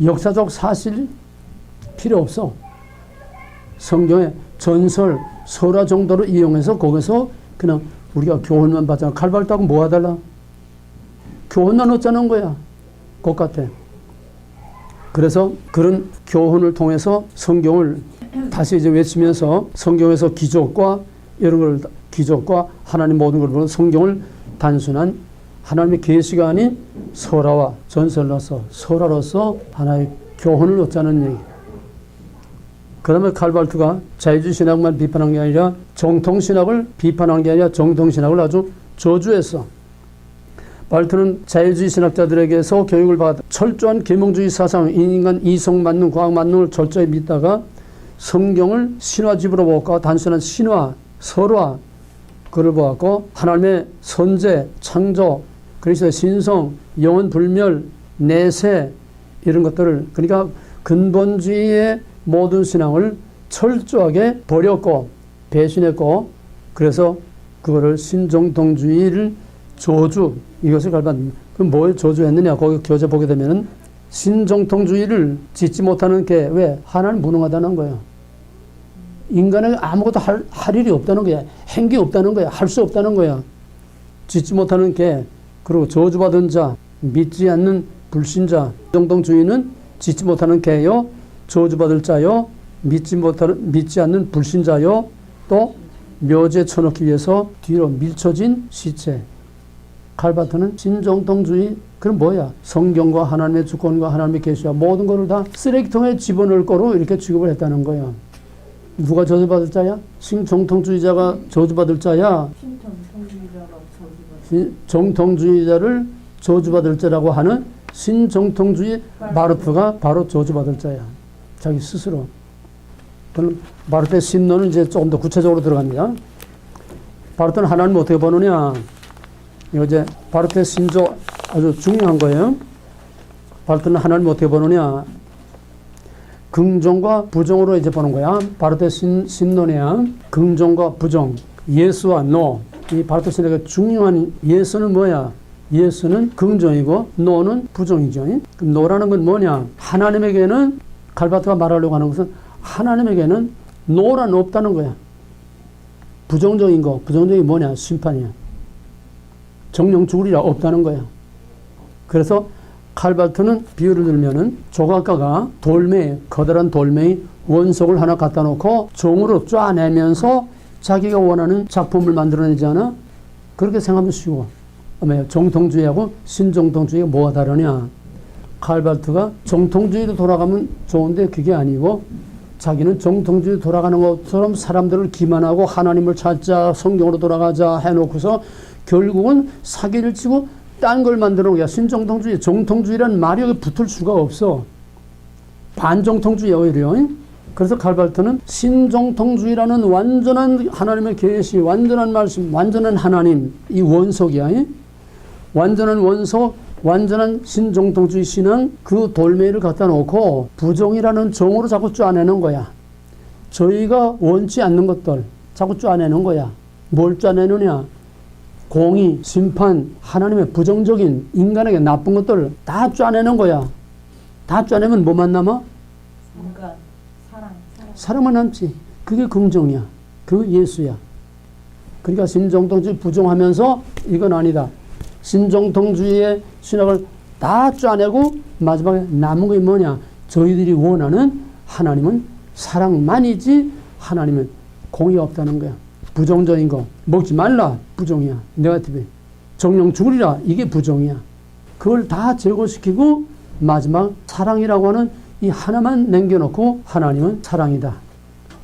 역사적 사실 필요 없어. 성경의 전설, 설화 정도를 이용해서 거기서 그냥 우리가 교훈만 받잖아. 칼발트하고 뭐가 달라? 교훈만 얻자는 거야. 똑같아. 그래서 그런 교훈을 통해서 성경을 다시 이제 외치면서 성경에서 기적과 이런 걸, 기적과 하나님 모든 걸 보는 성경을 단순한 하나님의 계시가 아닌 설화와 전설로서 설화로서 하나의 교훈을 얻자는 얘기. 그 다음에 칼발트가 자유주의 신학만 비판한 게 아니라 정통신학을 비판한 게 아니라 정통신학을 아주 저주했어. 발트는 자유주의 신학자들에게서 교육을 받아 철저한 계몽주의 사상, 인간 이성 만능, 과학 만능을 철저히 믿다가 성경을 신화집으로 보고 단순한 신화, 설화 그를 보았고 하나님의 선제, 창조, 그리스도의 신성, 영원 불멸, 내세 이런 것들을 그러니까 근본주의의 모든 신앙을 철저하게 버렸고 배신했고 그래서 그거를 신정통주의를 저주 이것을 갈반 그럼 뭘 저주했느냐 거기 교재 보게 되면은 신정통주의를 짓지 못하는 게 왜 하나님 무능하다는 거예요. 인간에게 아무것도 할 일이 없다는 거야. 행기 없다는 거야. 할 수 없다는 거야. 짓지 못하는 게 그리고 저주받은 자 믿지 않는 불신자 정통주의는 짓지 못하는 개요 저주받을 자요 믿지 않는 불신자요 또 묘지에 쳐넣기 위해서 뒤로 밀쳐진 시체. 칼바트는 신정통주의 그럼 뭐야? 성경과 하나님의 주권과 하나님의 계시와 모든 것을 다 쓰레기통에 집어넣을 거로 이렇게 취급을 했다는 거야. 누가 저주받을 자야? 신정통주의자가 저주받을 자야? 정통주의자를 저주받을 자라고 하는 신정통주의 바르트가 바로 저주받을 자야. 자기 스스로. 그럼 바르트의 신론은 이제 조금 더 구체적으로 들어갑니다. 바르트는 하나님을 어떻게 보느냐? 이거 이제 바르트의 신조 아주 중요한 거예요. 바르트는 하나님을 어떻게 보느냐? 긍정과 부정으로 이제 보는 거야. 바르트의 신론이야. 긍정과 부정, 예수와 노. 이 바르트 신학의 중요한 예수는 뭐야? 예수는 긍정이고 노는 부정이죠. 그럼 노라는 건 뭐냐? 하나님에게는 칼바트가 말하려고 하는 것은 하나님에게는 노란 없다는 거야. 부정적인 거, 부정적인 뭐냐? 심판이야. 정령 죽으리라 없다는 거야. 그래서 칼바트는 비유를 들면은 조각가가 돌멩이, 커다란 돌멩이 원석을 하나 갖다 놓고 종으로 쪼아내면서 자기가 원하는 작품을 만들어내지 않아? 그렇게 생각하면 쉬워. 정통주의하고 신정통주의가 뭐가 다르냐? 칼바트가 정통주의로 돌아가면 좋은데 그게 아니고 자기는 정통주의 돌아가는 것처럼 사람들을 기만하고 하나님을 찾자, 성경으로 돌아가자 해놓고서 결국은 사기를 치고 딴 걸 만들어 놓은 거야. 신정통주의, 정통주의라는 말이 여기 붙을 수가 없어. 반정통주의야 오히려. 그래서 칼바트는 신정통주의라는 완전한 하나님의 계시, 완전한 말씀, 완전한 하나님, 이 원석이야. 완전한 원석, 완전한 신정통주의 신앙 그 돌멩이를 갖다 놓고 부정이라는 정으로 자꾸 쪼아내는 거야. 저희가 원치 않는 것들 자꾸 쪼아내는 거야. 뭘 쪼아내느냐? 공의, 심판, 하나님의 부정적인 인간에게 나쁜 것들을 다 쪼아내는 거야. 다 쪼아내면 뭐만 남아? 인간, 사랑만 남지. 그게 긍정이야. 그 예수야. 그러니까 신정통주의 부정하면서 이건 아니다. 신정통주의의 신학을 다 쪼아내고 마지막에 남은 게 뭐냐? 저희들이 원하는 하나님은 사랑만이지 하나님은 공의가 없다는 거야. 부정적인 거 먹지 말라 부정이야. 네거티브. 정령 죽으리라 이게 부정이야. 그걸 다 제거시키고 마지막 사랑이라고 하는 이 하나만 남겨놓고 하나님은 사랑이다.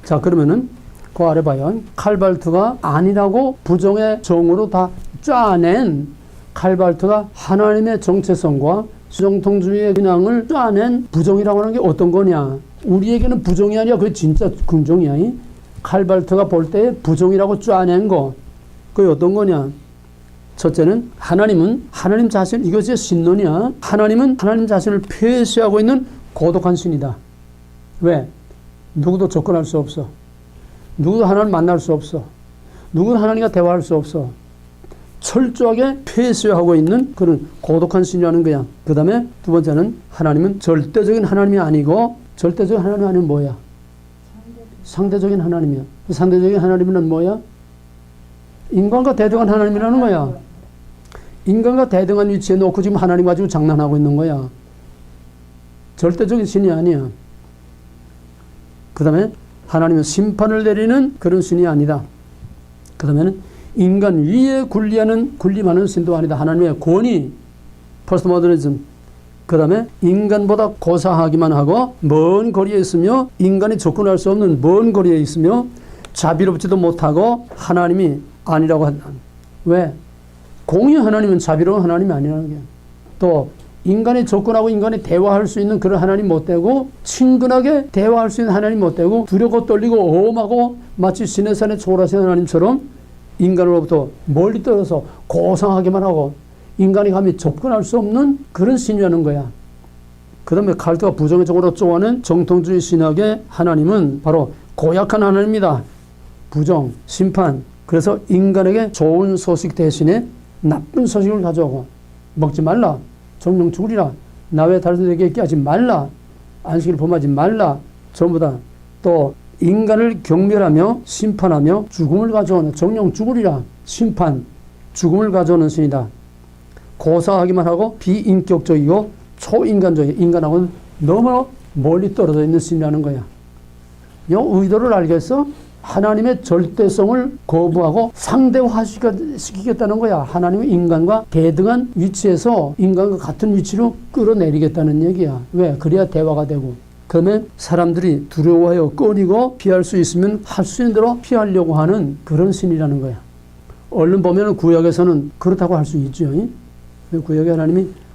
자, 그러면은 그 아래 봐요. 칼발트가 아니라고 부정의 정으로 다 짜낸 칼발트가 하나님의 정체성과 수정통주의의 신앙을 짜낸 부정이라고 하는 게 어떤 거냐. 우리에게는 부정이 아니야. 그게 진짜 긍정이야. 칼발트가 볼 때 부정이라고 짜낸 거. 그게 어떤 거냐. 첫째는 하나님은 하나님 자신, 이것이 신론이야. 하나님은 하나님 자신을 폐쇄하고 있는 고독한 신이다. 왜? 누구도 접근할 수 없어. 누구도 하나님 만날 수 없어. 누구도 하나님과 대화할 수 없어. 철저하게 폐쇄하고 있는 그런 고독한 신이라는 거야. 그 다음에 두 번째는 하나님은 절대적인 하나님이 아니고, 절대적인 하나님이 아니면 뭐야? 상대적인 하나님이야. 상대적인 하나님은 뭐야? 인간과 대등한 하나님이라는 거야. 인간과 대등한 위치에 놓고 지금 하나님 가지고 장난하고 있는 거야. 절대적인 신이 아니야. 그 다음에 하나님은 심판을 내리는 그런 신이 아니다. 그 다음에는 인간 위에 군림하는 신도 아니다. 하나님의 권위, 포스트모더니즘. 그 다음에 인간보다 고사하기만 하고 먼 거리에 있으며 인간이 접근할 수 없는 먼 거리에 있으며 자비롭지도 못하고 하나님이 아니라고 한다. 왜? 공의 하나님은 자비로운 하나님이 아니라는 거야. 또 인간이 접근하고 인간이 대화할 수 있는 그런 하나님 못 되고, 친근하게 대화할 수 있는 하나님 못 되고, 두렵고 떨리고 어음하고 마치 신의 산에 초월하시는 하나님처럼 인간으로부터 멀리 떨어서 고상하기만 하고 인간이 감히 접근할 수 없는 그런 신이라는 거야. 그 다음에 칼트가 부정적으로 쪼아낸 정통주의 신학의 하나님은 바로 고약한 하나님이다. 부정, 심판. 그래서 인간에게 좋은 소식 대신에 나쁜 소식을 가져오고, 먹지 말라, 정령 죽으리라, 나 외에 다른 데에게 있게 하지 말라, 안식일 범하지 말라, 전부 다 또 인간을 경멸하며 심판하며 죽음을 가져오는, 정령 죽으리라, 심판, 죽음을 가져오는 신이다. 고사하기만 하고 비인격적이고 초인간적이고 인간하고는 너무 멀리 떨어져 있는 신이라는 거야. 이 의도를 알겠어? 하나님의 절대성을 거부하고 상대화시키겠다는 거야. 하나님은 인간과 대등한 위치에서 인간과 같은 위치로 끌어내리겠다는 얘기야. 왜? 그래야 대화가 되고. 그러면 사람들이 두려워하여 꺼리고 피할 수 있으면 할 수 있는 대로 피하려고 하는 그런 신이라는 거야. 얼른 보면 구약에서는 그렇다고 할 수 있죠. 구약의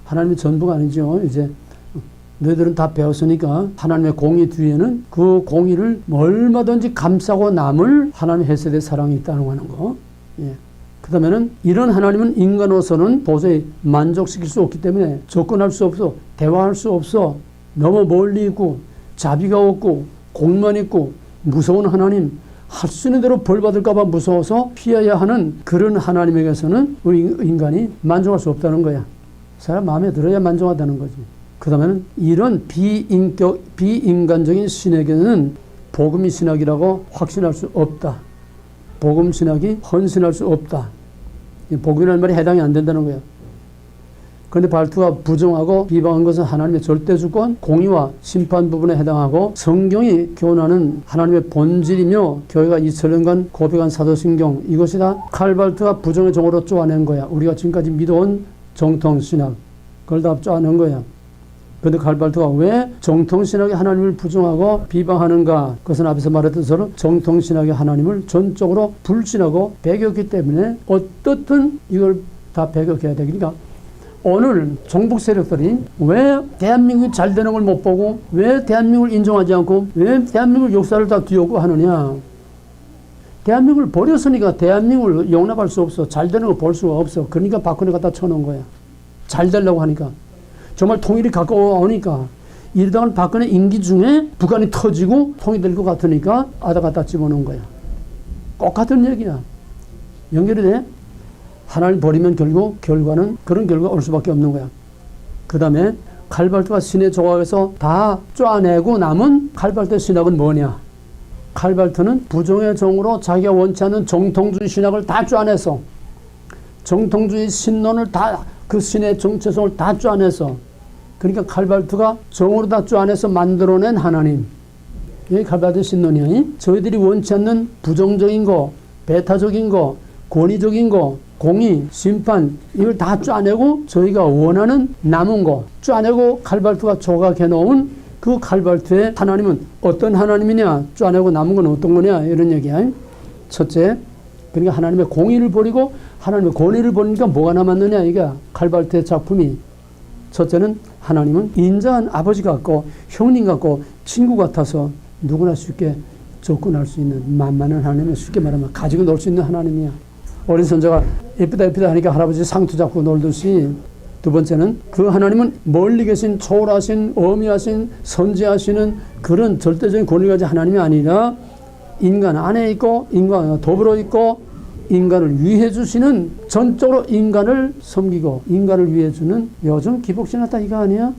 하나님이 전부가 아니죠. 이제 너희들은 다 배웠으니까 하나님의 공의 뒤에는 그 공의를 얼마든지 감싸고 남을 하나님의 헤세드의 사랑이 있다는 거. 예. 그 다음에는 이런 하나님은 인간으로서는 도저히 만족시킬 수 없기 때문에 접근할 수 없어. 대화할 수 없어. 너무 멀리 있고 자비가 없고 공만 있고 무서운 하나님, 할 수 있는 대로 벌 받을까 봐 무서워서 피해야 하는 그런 하나님에게서는 우리 인간이 만족할 수 없다는 거야. 사람 마음에 들어야 만족하다는 거지. 그 다음에는 이런 비인간적인 신에게는 복음이 신학이라고 확신할 수 없다. 복음 신학이 헌신할 수 없다. 복음이라는 말이 해당이 안 된다는 거야. 그런데 발트가 부정하고 비방한 것은 하나님의 절대주권, 공의와 심판 부분에 해당하고 성경이 교훈하는 하나님의 본질이며 교회가 2000년간 고백한 사도신경, 이것이 다 칼발트가 부정의 종으로 쪼아낸 거야. 우리가 지금까지 믿어온 정통신학, 그걸 다 쪼아낸 거야. 그런데 칼발트가 왜 정통신학의 하나님을 부정하고 비방하는가? 그것은 앞에서 말했던 것처럼 정통신학의 하나님을 전적으로 불신하고 배격했기 때문에 어떻든 이걸 다 배격해야 되니까 오늘 종북 세력들이 왜 대한민국이 잘 되는 걸 못 보고 왜 대한민국을 인정하지 않고 왜 대한민국 역사를 다 뒤엎고 하느냐. 대한민국을 버렸으니까 대한민국을 용납할 수 없어. 잘 되는 걸 볼 수가 없어. 그러니까 박근혜 갖다 쳐놓은 거야. 잘 되려고 하니까. 정말 통일이 가까워오니까 이러다가 박근혜 임기 중에 북한이 터지고 통일될 것 같으니까 아다 갖다 집어넣은 거야. 똑같은 얘기야. 연결이 돼? 하나님 버리면 결국 결과는 그런 결과가 올 수밖에 없는 거야. 그 다음에 칼발트가 신의 조각에서 다 쪼아내고 남은 칼발트의 신학은 뭐냐? 칼발트는 부정의 정으로 자기가 원치 않는 정통주의 신학을 다 쪼아내서 정통주의 신론을 다 그 신의 정체성을 다 쪼아내서 그러니까 칼발트가 정으로 다 쪼아내서 만들어낸 하나님. 이게 칼발트의 신론이야. 저희들이 원치 않는 부정적인 거, 배타적인 거, 권위적인 거, 공의, 심판 이걸 다 쪼아내고 저희가 원하는 남은 거 쪼아내고 칼발트가 조각해 놓은 그 칼발트에 하나님은 어떤 하나님이냐, 쪼아내고 남은 건 어떤 거냐, 이런 얘기야. 첫째, 그러니까 하나님의 공의를 버리고 하나님의 권위를 버리니까 뭐가 남았느냐, 이게 칼발트의 작품이. 첫째는 하나님은 인자한 아버지 같고 형님 같고 친구 같아서 누구나 쉽게 접근할 수 있는 만만한 하나님을 쉽게 말하면 가지고 놀 수 있는 하나님이야. 어린 손자가 예쁘다 예쁘다 하니까 할아버지 상투 잡고 놀듯이, 두 번째는 그 하나님은 멀리 계신 초월하신 어미하신 선지하시는 그런 절대적인 권위가 가진 하나님이 아니라 인간 안에 있고 인간과 더불어 있고 인간을 위해 주시는, 전적으로 인간을 섬기고 인간을 위해 주는, 요즘 기복신학다 이거 아니야?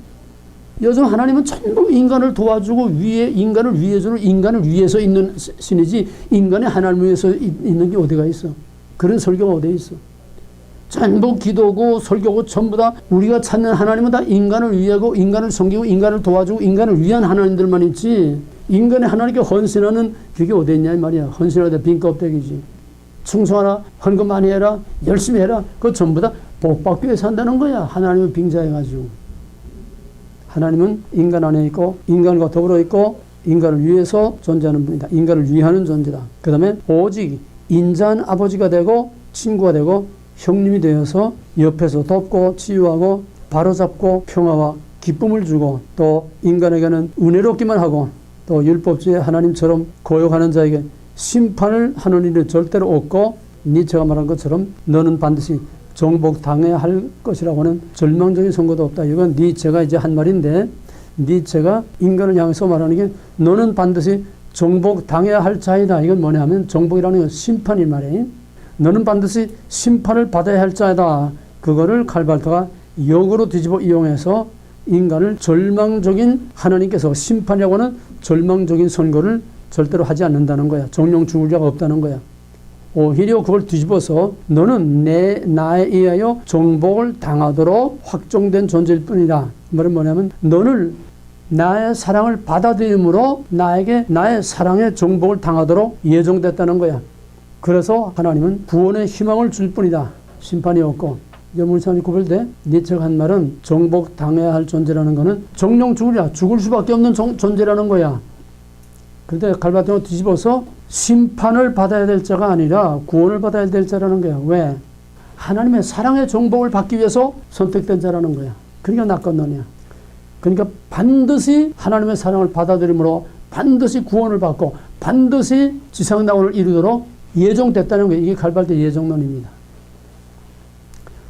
요즘 하나님은 전부 인간을 도와주고 위에 인간을 위해 주는, 인간을 위해서 있는 신이지 인간이 하나님을 위해서 있는 게 어디가 있어? 그런 설교가 어디에 있어? 전부 기도고 설교고 전부 다 우리가 찾는 하나님은 다 인간을 위하고 인간을 섬기고 인간을 도와주고 인간을 위한 하나님들만 있지, 인간의 하나님께 헌신하는 그게 어디 있냐 이 말이야. 헌신하다 빈 껍데기지. 충성하라, 헌금 많이 해라, 열심히 해라, 그거 전부 다 복받기 위해서 한다는 거야. 하나님을 빙자해가지고. 하나님은 인간 안에 있고 인간과 더불어 있고 인간을 위해서 존재하는 분이다. 인간을 위하는 존재다. 그 다음에 오직 인자한 아버지가 되고 친구가 되고 형님이 되어서 옆에서 돕고 치유하고 바로잡고 평화와 기쁨을 주고, 또 인간에게는 은혜롭기만 하고 또 율법주의 하나님처럼 고용하는 자에게 심판을 하는 일은 절대로 없고, 니체가 말한 것처럼 너는 반드시 정복당해야 할 것이라고 하는 절망적인 선고도 없다. 이건 니체가 이제 한 말인데, 니체가 인간을 향해서 말하는 게 너는 반드시 정복당해야 할 자이다. 이건 뭐냐면 정복이라는 건 심판이 말이에요. 너는 반드시 심판을 받아야 할 자이다. 그거를 칼발트가 역으로 뒤집어 이용해서 인간을 절망적인, 하나님께서 심판이라고 하는 절망적인 선고를 절대로 하지 않는다는 거야. 정령 죽을 자가 없다는 거야. 오히려 그걸 뒤집어서 너는 나에 의하여 정복을 당하도록 확정된 존재일 뿐이다. 말은 뭐냐면 너는 나의 사랑을 받아들임으로 나에게 나의 사랑의 정복을 당하도록 예정됐다는 거야. 그래서 하나님은 구원의 희망을 줄 뿐이다. 심판이 없고. 문상이 구별돼. 니체가 한 말은 정복 당해야 할 존재라는 거는 정령 죽으랴, 죽을 수밖에 없는 존재라는 거야. 그런데 칼바트가 뒤집어서 심판을 받아야 될 자가 아니라 구원을 받아야 될 자라는 거야. 왜? 하나님의 사랑의 정복을 받기 위해서 선택된 자라는 거야. 그러니까 낙건론이야. 그러니까 반드시 하나님의 사랑을 받아들임으로 반드시 구원을 받고 반드시 지상낙원을 이루도록 예정됐다는 거예요. 이게 칼발트 예정론입니다.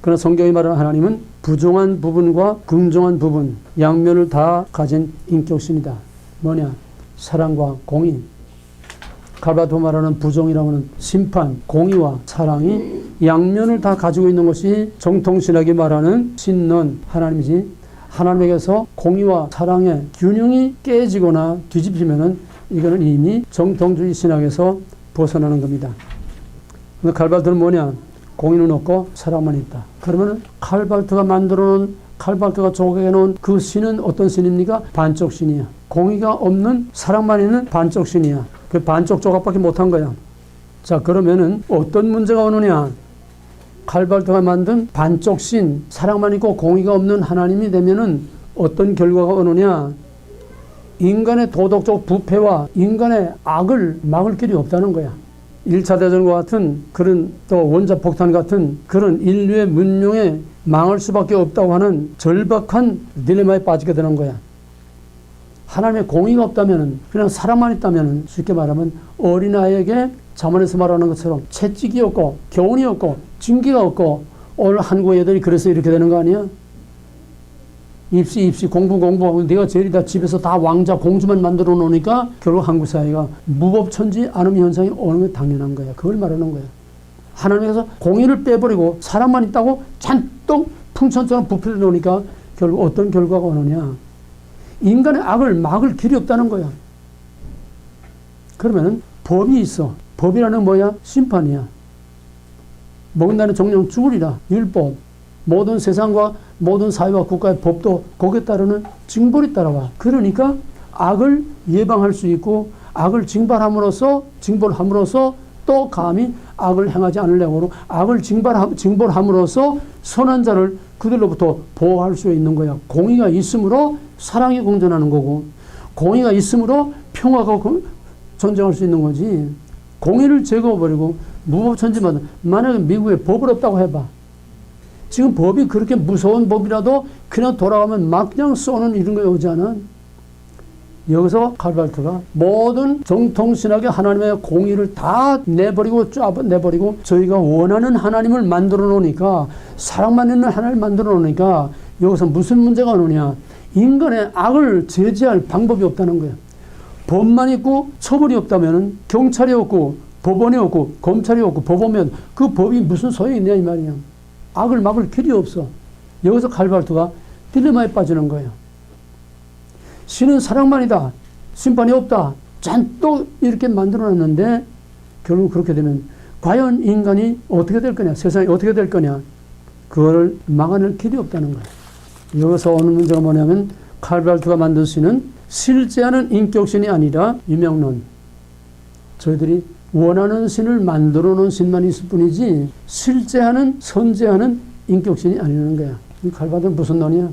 그러나 성경이 말하는 하나님은 부정한 부분과 긍정한 부분, 양면을 다 가진 인격신이다. 뭐냐? 사랑과 공의. 칼바토 말하는 부정이라고 하는 심판, 공의와 사랑이 양면을 다 가지고 있는 것이 정통신학이 말하는 신론, 하나님이지. 하나님에게서 공의와 사랑의 균형이 깨지거나 뒤집히면은 이거는 이미 정통주의 신학에서 벗어나는 겁니다. 근데 칼바토는 뭐냐? 공의는 없고 사랑만 있다. 그러면 칼발트가 만들어놓은, 칼발트가 조각해놓은 그 신은 어떤 신입니까? 반쪽 신이야. 공의가 없는, 사랑만 있는 반쪽 신이야. 그 반쪽 조각밖에 못한 거야. 자, 그러면은 어떤 문제가 오느냐? 칼발트가 만든 반쪽 신, 사랑만 있고 공의가 없는 하나님이 되면은 어떤 결과가 오느냐? 인간의 도덕적 부패와 인간의 악을 막을 길이 없다는 거야. 1차 대전과 같은 그런, 또 원자폭탄 같은 그런 인류의 문명에 망할 수밖에 없다고 하는 절박한 딜레마에 빠지게 되는 거야. 하나님의 공의가 없다면, 그냥 사랑만 있다면, 쉽게 말하면 어린아이에게 자문에서 말하는 것처럼 채찍이 없고 교훈이 없고 징계가 없고, 오늘 한국 애들이 그래서 이렇게 되는 거 아니야? 입시 공부하고 내가 제일이다 집에서 다 왕자 공주만 만들어 놓으니까 결국 한국 사회가 무법천지 안음 현상이 오는 게 당연한 거야. 그걸 말하는 거야. 하나님께서 공의를 빼버리고 사랑만 있다고 잔뜩 풍천처럼 부풀려 놓으니까 결국 어떤 결과가 오느냐? 인간의 악을 막을 길이 없다는 거야. 그러면 법이 있어. 법이라는 뭐야? 심판이야. 먹은 나는 정령 죽으리라. 율법. 모든 세상과 모든 사회와 국가의 법도 거기에 따르는 징벌이 따라와. 그러니까 악을 예방할 수 있고 악을 징벌함으로써 또 감히 악을 행하지 않으려고 악을 징벌함으로써 선한 자를 그들로부터 보호할 수 있는 거야. 공의가 있으므로 사랑이 공존하는 거고, 공의가 있으므로 평화가 존재할 수 있는 거지. 공의를 제거해버리고 무법천지만 만약에 미국에 법을 없다고 해봐. 지금 법이 그렇게 무서운 법이라도 그냥 돌아가면 막 그냥 쏘는 이런 거 오지 않아? 여기서 칼발트가 모든 정통신학의 하나님의 공의를 다 내버리고 내버리고 저희가 원하는 하나님을 만들어 놓으니까 사랑만 있는 하나님을 만들어 놓으니까 여기서 무슨 문제가 오느냐. 인간의 악을 제지할 방법이 없다는 거예요. 법만 있고 처벌이 없다면 경찰이 없고 법원이 없고 검찰이 없고 법원면 그 법이 무슨 소용이 있냐 이 말이야. 악을 막을 길이 없어. 여기서 칼발트가 딜레마에 빠지는 거예요. 신은 사랑만이다. 심판이 없다. 잔뜩 이렇게 만들어놨는데 결국 그렇게 되면 과연 인간이 어떻게 될 거냐. 세상이 어떻게 될 거냐. 그거를 막아낼 길이 없다는 거예요. 여기서 오는 문제가 뭐냐면 칼발트가 만든 신은 실제하는 인격신이 아니라 유명론. 저희들이 원하는 신을 만들어 놓은 신만 있을 뿐이지 실제하는 선제하는 인격신이 아니라는 거야. 이 칼발트는 무슨 논이야?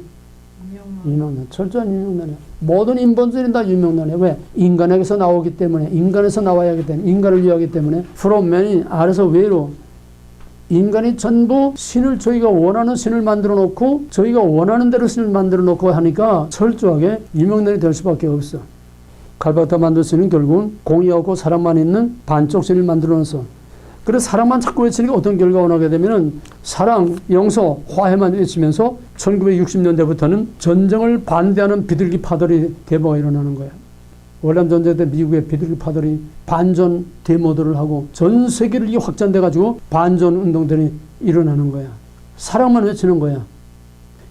유명론. 철저한 유명론이야. 모든 인본주의는 다 유명론이야. 왜? 인간에게서 나오기 때문에, 인간에서 나와야 하기 때문에, 인간을 위하기 때문에, 프롬맨이 아래서 위로 인간이 전부 신을 저희가 원하는 신을 만들어 놓고 저희가 원하는 대로 신을 만들어 놓고 하니까 철저하게 유명론이 될 수밖에 없어. 칼발트가 만들 신은 결국은 공의하고 사랑만 있는 반쪽 신을 만들어 놨어. 그래서 사랑만 자꾸 외치니까 어떤 결과가 나게 되면은 사랑, 용서, 화해만 외치면서 1960년대부터는 전쟁을 반대하는 비둘기 파들이 대모가 일어나는 거야. 월남 전쟁 때 미국의 비둘기 파들이 반전 데모들을 하고 전 세계를 이게 확장돼 가지고 반전 운동들이 일어나는 거야. 사랑만 외치는 거야.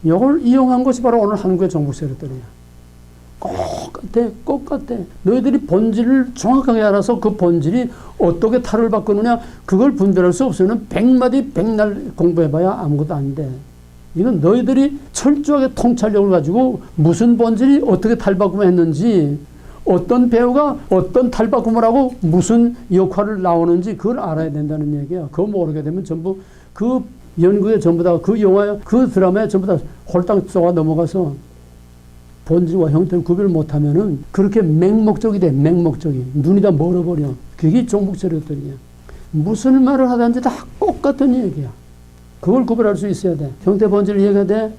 이걸 이용한 것이 바로 오늘 한국의 정부 세력들이야. 똑같아. 너희들이 본질을 정확하게 알아서 그 본질이 어떻게 탈을 바꾸느냐 그걸 분별할 수 없으면 100마디 100날 공부해봐야 아무것도 안 돼. 이건 너희들이 철저하게 통찰력을 가지고 무슨 본질이 어떻게 탈바꿈을 했는지 어떤 배우가 어떤 탈바꿈을 하고 무슨 역할을 나오는지 그걸 알아야 된다는 얘기야. 그거 모르게 되면 전부 그 연구에 전부 다 그 영화에 그 드라마에 전부 다 홀딱 쏘아 넘어가서 본질과 형태를 구별 못하면은 그렇게 맹목적이 돼. 맹목적이. 눈이 다 멀어버려. 그게 종북 세력들이야. 무슨 말을 하든지 다 똑같은 얘기야. 그걸 구별할 수 있어야 돼. 형태 본질을 얘기해야 돼.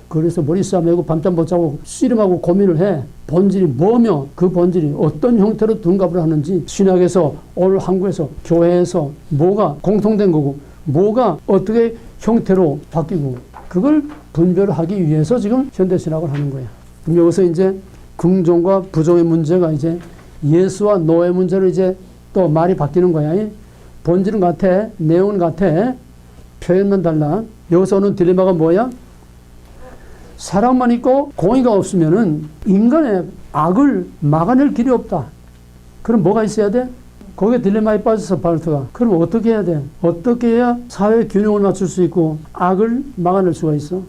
그래서 머리 싸매고 밤잠 못 자고 씨름하고 고민을 해. 본질이 뭐며 그 본질이 어떤 형태로 둔갑을 하는지 신학에서 오늘 한국에서 교회에서 뭐가 공통된 거고 뭐가 어떻게 형태로 바뀌고 그걸 분별하기 위해서 지금 현대신학을 하는 거야. 그럼 여기서 이제 긍정과 부정의 문제가 이제 예수와 노의 문제로 이제 또 말이 바뀌는 거야. 본질은 같아. 내용은 같아. 표현만 달라. 여기서 오는 딜레마가 뭐야? 사랑만 있고 공의가 없으면은 인간의 악을 막아낼 길이 없다. 그럼 뭐가 있어야 돼? 거기에 딜레마에 빠져서 발트가. 그럼 어떻게 해야 돼? 어떻게 해야 사회 균형을 맞출 수 있고 악을 막아낼 수가 있어?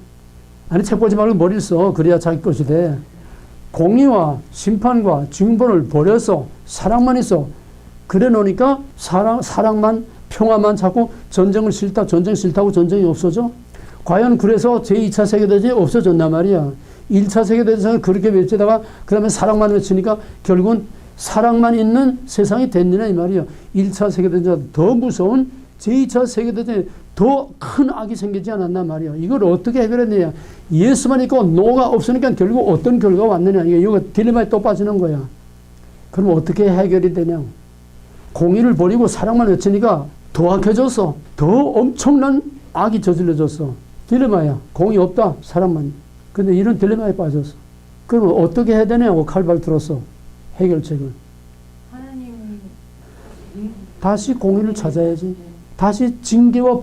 아니 책 보지 말고 머리를 써. 그래야 자기 것이 돼. 공의와 심판과 징벌을 버려서 사랑만 있어. 그래 놓으니까 사랑만 평화만 자꾸 전쟁을 싫다. 전쟁 싫다고 전쟁이 없어져? 과연 그래서 제2차 세계대전이 없어졌단 말이야. 1차 세계대전은 그렇게 외치다가 그 다음에 사랑만 외치니까 결국은 사랑만 있는 세상이 됐느냐 이 말이야. 1차 세계대전보다 더 무서운 제2차 세계대전에 더 큰 악이 생기지 않았나 말이야. 이걸 어떻게 해결했느냐. 예수만 있고 노가 없으니까 결국 어떤 결과가 왔느냐. 이거 딜레마에 또 빠지는 거야. 그럼 어떻게 해결이 되냐. 공의를 버리고 사랑만 외치니까 더 악해졌어. 더 엄청난 악이 저질러졌어. 딜레마야. 공의 없다. 사랑만. 근데 이런 딜레마에 빠졌어. 그럼 어떻게 해야 되냐고 칼발트로서 해결책을. 하나님 다시 공의를 찾아야지. 다시 징계와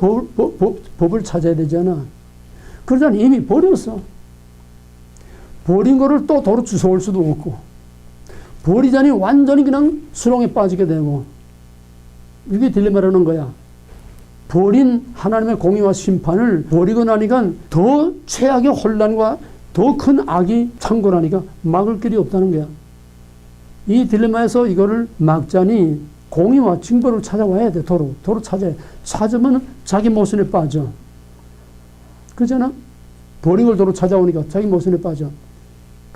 법을 찾아야 되잖아. 그러자니 이미 버렸어. 버린 거를 또 도로 주워올 수도 없고. 버리자니 완전히 그냥 수렁에 빠지게 되고. 이게 딜레마라는 거야. 버린 하나님의 공의와 심판을 버리고 나니까 더 최악의 혼란과 더 큰 악이 창궐하니까 막을 길이 없다는 거야. 이 딜레마에서 이거를 막자니 공의와 징벌을 찾아와야 돼. 도로 찾아야 돼. 찾으면 자기 모순에 빠져. 그러잖아? 버린 걸 도로 찾아오니까 자기 모순에 빠져.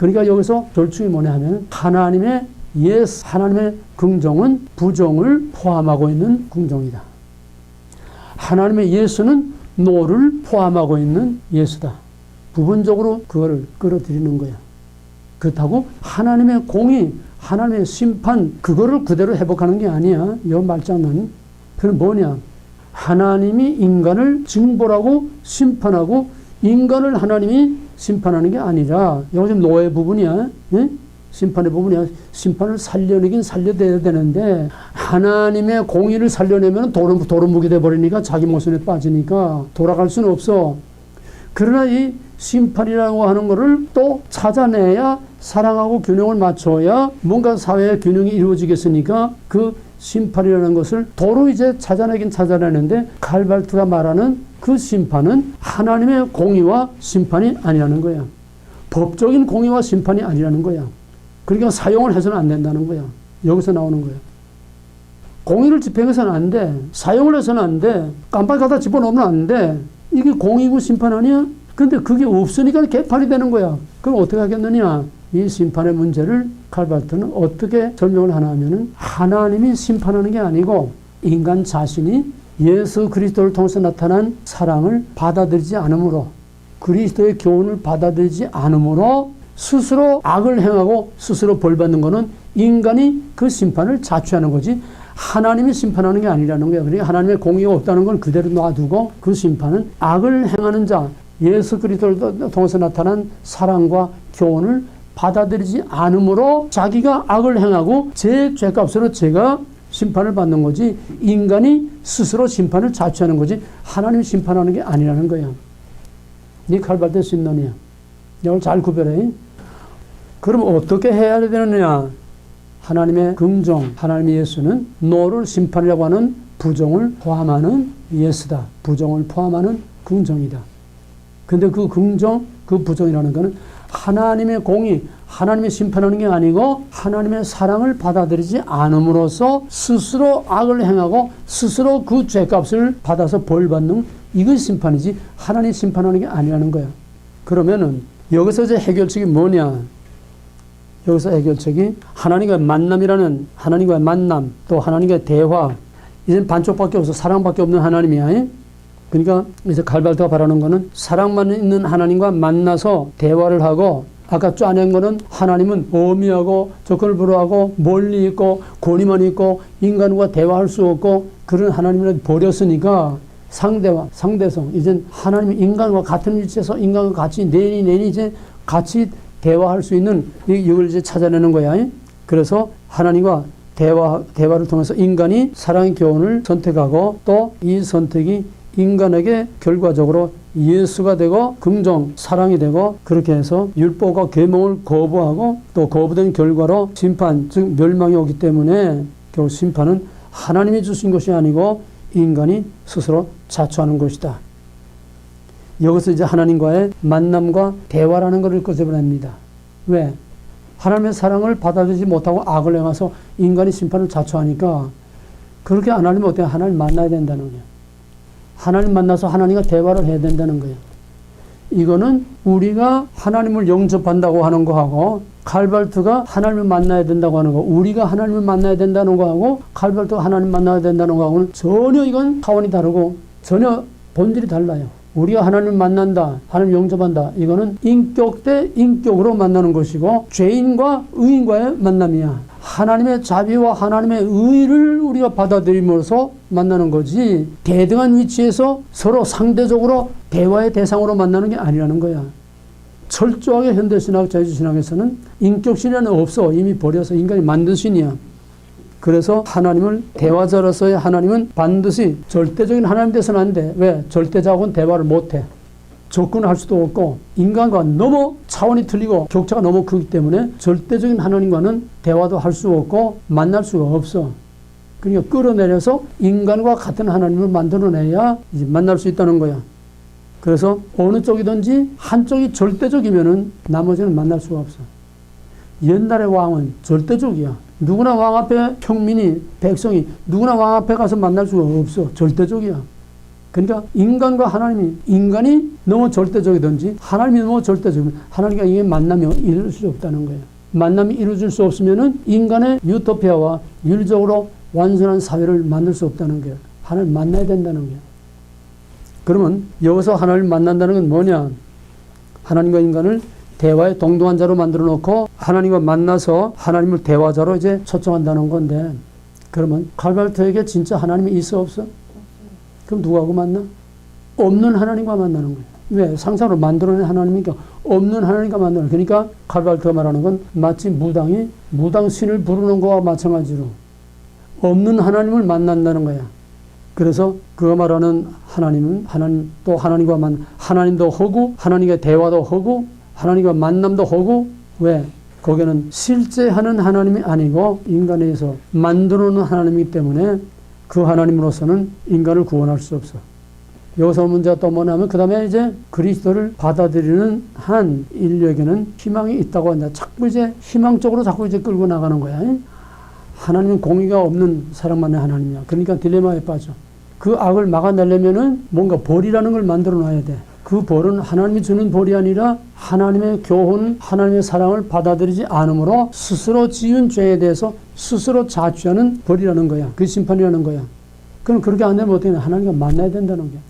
그러니까 여기서 절충이 뭐냐 하면 하나님의 예수, 하나님의 긍정은 부정을 포함하고 있는 긍정이다. 하나님의 예수는 노를 포함하고 있는 예수다. 부분적으로 그거를 끌어들이는 거야. 그렇다고 하나님의 공의, 하나님의 심판, 그거를 그대로 회복하는 게 아니야. 이 말장난. 그건 뭐냐? 하나님이 인간을 징벌하고 심판하고 인간을 하나님이 심판하는 게 아니라, 여기 지금 노예 부분이야. 예? 심판의 부분이야. 심판을 살려내긴 살려내야 되는데, 하나님의 공의를 살려내면 도루묵이 돼버리니까 자기 모순에 빠지니까 돌아갈 수는 없어. 그러나 이 심판이라고 하는 것을 또 찾아내야 사랑하고 균형을 맞춰야 뭔가 사회의 균형이 이루어지겠으니까 그 심판이라는 것을 도로 이제 찾아내긴 찾아내는데 칼발트가 말하는 그 심판은 하나님의 공의와 심판이 아니라는 거야. 법적인 공의와 심판이 아니라는 거야. 그러니까 사용을 해서는 안 된다는 거야. 여기서 나오는 거야. 공의를 집행해서는 안 돼. 사용을 해서는 안 돼. 깜빡 갖다 집어넣으면 안 돼. 이게 공의고 심판 아니야? 근데 그게 없으니까 개판이 되는 거야. 그럼 어떻게 하겠느냐? 이 심판의 문제를 칼발트는 어떻게 설명을 하나 하면은 하나님이 심판하는 게 아니고 인간 자신이 예수 그리스도를 통해서 나타난 사랑을 받아들이지 않으므로, 그리스도의 교훈을 받아들이지 않으므로 스스로 악을 행하고 스스로 벌받는 거는 인간이 그 심판을 자초하는 거지 하나님이 심판하는 게 아니라는 거야. 그러니까 하나님의 공의가 없다는 건 그대로 놔두고 그 심판은 악을 행하는 자, 예수 그리스도를 통해서 나타난 사랑과 교훈을 받아들이지 않으므로 자기가 악을 행하고 제 죄값으로 제가 심판을 받는 거지 인간이 스스로 심판을 자초하는 거지 하나님이 심판하는 게 아니라는 거야. 네 칼발트 신론이야. 이걸 잘 구별해. 그럼 어떻게 해야 되느냐? 하나님의 긍정, 하나님의 예수는 노를 심판이라고 하는 부정을 포함하는 예수다. 부정을 포함하는 긍정이다. 근데 그 긍정, 그 부정이라는 것은 하나님의 공의, 하나님의 심판하는 게 아니고 하나님의 사랑을 받아들이지 않음으로써 스스로 악을 행하고 스스로 그 죄값을 받아서 벌받는 이것이 심판이지 하나님 심판하는 게 아니라는 거야. 그러면은 여기서 이제 해결책이 뭐냐? 여기서 해결책이 하나님과의 만남이라는, 하나님과의 만남, 또 하나님과의 대화, 이제는 반쪽밖에 없어. 사랑밖에 없는 하나님이야. 그러니까 이제 칼발트가 바라는 거는 사랑만 있는 하나님과 만나서 대화를 하고, 아까 짜낸 거는 하나님은 어미하고 조건을 불허하고 멀리 있고 권위만 있고 인간과 대화할 수 없고 그런 하나님을 버렸으니까 상대와 상대성, 이제 하나님이 인간과 같은 위치에서 인간과 같이 내니 이제 같이 대화할 수 있는 이걸 이제 찾아내는 거야. 그래서 하나님과 대화를 통해서 인간이 사랑의 교훈을 선택하고 또 이 선택이 인간에게 결과적으로 예수가 되고 긍정, 사랑이 되고 그렇게 해서 율법과 계명을 거부하고 또 거부된 결과로 심판, 즉 멸망이 오기 때문에 결국 심판은 하나님이 주신 것이 아니고 인간이 스스로 자초하는 것이다. 여기서 이제 하나님과의 만남과 대화라는 것을 꺼내봅니다. 왜? 하나님의 사랑을 받아들이지 못하고 악을 행해서 인간이 심판을 자초하니까 그렇게 안 하려면 어떻게 하나님 만나야 된다는 거예요. 하나님 만나서 하나님과 대화를 해야 된다는 거예요. 이거는 우리가 하나님을 영접한다고 하는 거하고 칼발트가 하나님을 만나야 된다고 하는 거, 우리가 하나님을 만나야 된다는 거하고 칼발트가 하나님 만나야 된다는 거하고는 전혀 이건 차원이 다르고 전혀 본질이 달라요. 우리가 하나님을 만난다, 하나님을 영접한다, 이거는 인격 대 인격으로 만나는 것이고 죄인과 의인과의 만남이야. 하나님의 자비와 하나님의 의를 우리가 받아들임으로써 만나는 거지 대등한 위치에서 서로 상대적으로 대화의 대상으로 만나는 게 아니라는 거야. 철저하게 현대신학, 자유주의신학에서는 인격신이라는 없어. 이미 버려서 인간이 만든 신이야. 그래서 하나님을 대화자로서의 하나님은 반드시 절대적인 하나님 돼서는 안 돼. 왜? 절대자하고는 대화를 못해. 접근을 할 수도 없고 인간과 너무 차원이 틀리고 격차가 너무 크기 때문에 절대적인 하나님과는 대화도 할 수 없고 만날 수가 없어. 그러니까 끌어내려서 인간과 같은 하나님을 만들어내야 이제 만날 수 있다는 거야. 그래서 어느 쪽이든지 한쪽이 절대적이면은 나머지는 만날 수가 없어. 옛날의 왕은 절대적이야. 누구나 왕 앞에 평민이, 백성이 누구나 왕 앞에 가서 만날 수가 없어. 절대적이야. 그러니까 인간과 하나님이, 인간이 너무 절대적이든지 하나님이 너무 절대적이면 하나님과 이게 만남이 이룰 수 없다는 거예요. 만남이 이루어질 수 없으면은 인간의 유토피아와 윤리적으로 완전한 사회를 만들 수 없다는 거예요. 하나님 만나야 된다는 거예요. 그러면 여기서 하나님을 만난다는 건 뭐냐? 하나님과 인간을 대화의 동등한 자로 만들어 놓고 하나님과 만나서 하나님을 대화자로 이제 초청한다는 건데, 그러면 칼발트에게 진짜 하나님이 있어 없어? 그럼 누구하고 만나? 없는 하나님과 만나는 거예요. 왜? 상상으로 만들어낸 하나님이니까 없는 하나님과 만나는 거예요. 그러니까 칼발트가 말하는 건 마치 무당 신을 부르는 거와 마찬가지로 없는 하나님을 만난다는 거야. 그래서 그가 말하는 하나님은 또 하나님과 하나님도 하고 하나님과 대화도 하고 하나님과 만남도 하고, 왜? 거기는 실제 하는 하나님이 아니고 인간에 의해서 만들어놓은 하나님이기 때문에 그 하나님으로서는 인간을 구원할 수 없어. 여기서 문제가 또 뭐냐면 그 다음에 이제 그리스도를 받아들이는 한 인류에게는 희망이 있다고 한다. 자꾸 이제 희망적으로 자꾸 이제 끌고 나가는 거야. 하나님은 공의가 없는 사랑만의 하나님이야. 그러니까 딜레마에 빠져. 그 악을 막아내려면은 뭔가 벌이라는 걸 만들어 놔야 돼. 그 벌은 하나님이 주는 벌이 아니라 하나님의 교훈, 하나님의 사랑을 받아들이지 않으므로 스스로 지은 죄에 대해서 스스로 자취하는 벌이라는 거야. 그 심판이라는 거야. 그럼 그렇게 안 되면 어떻게 되냐? 하나님과 만나야 된다는 거야.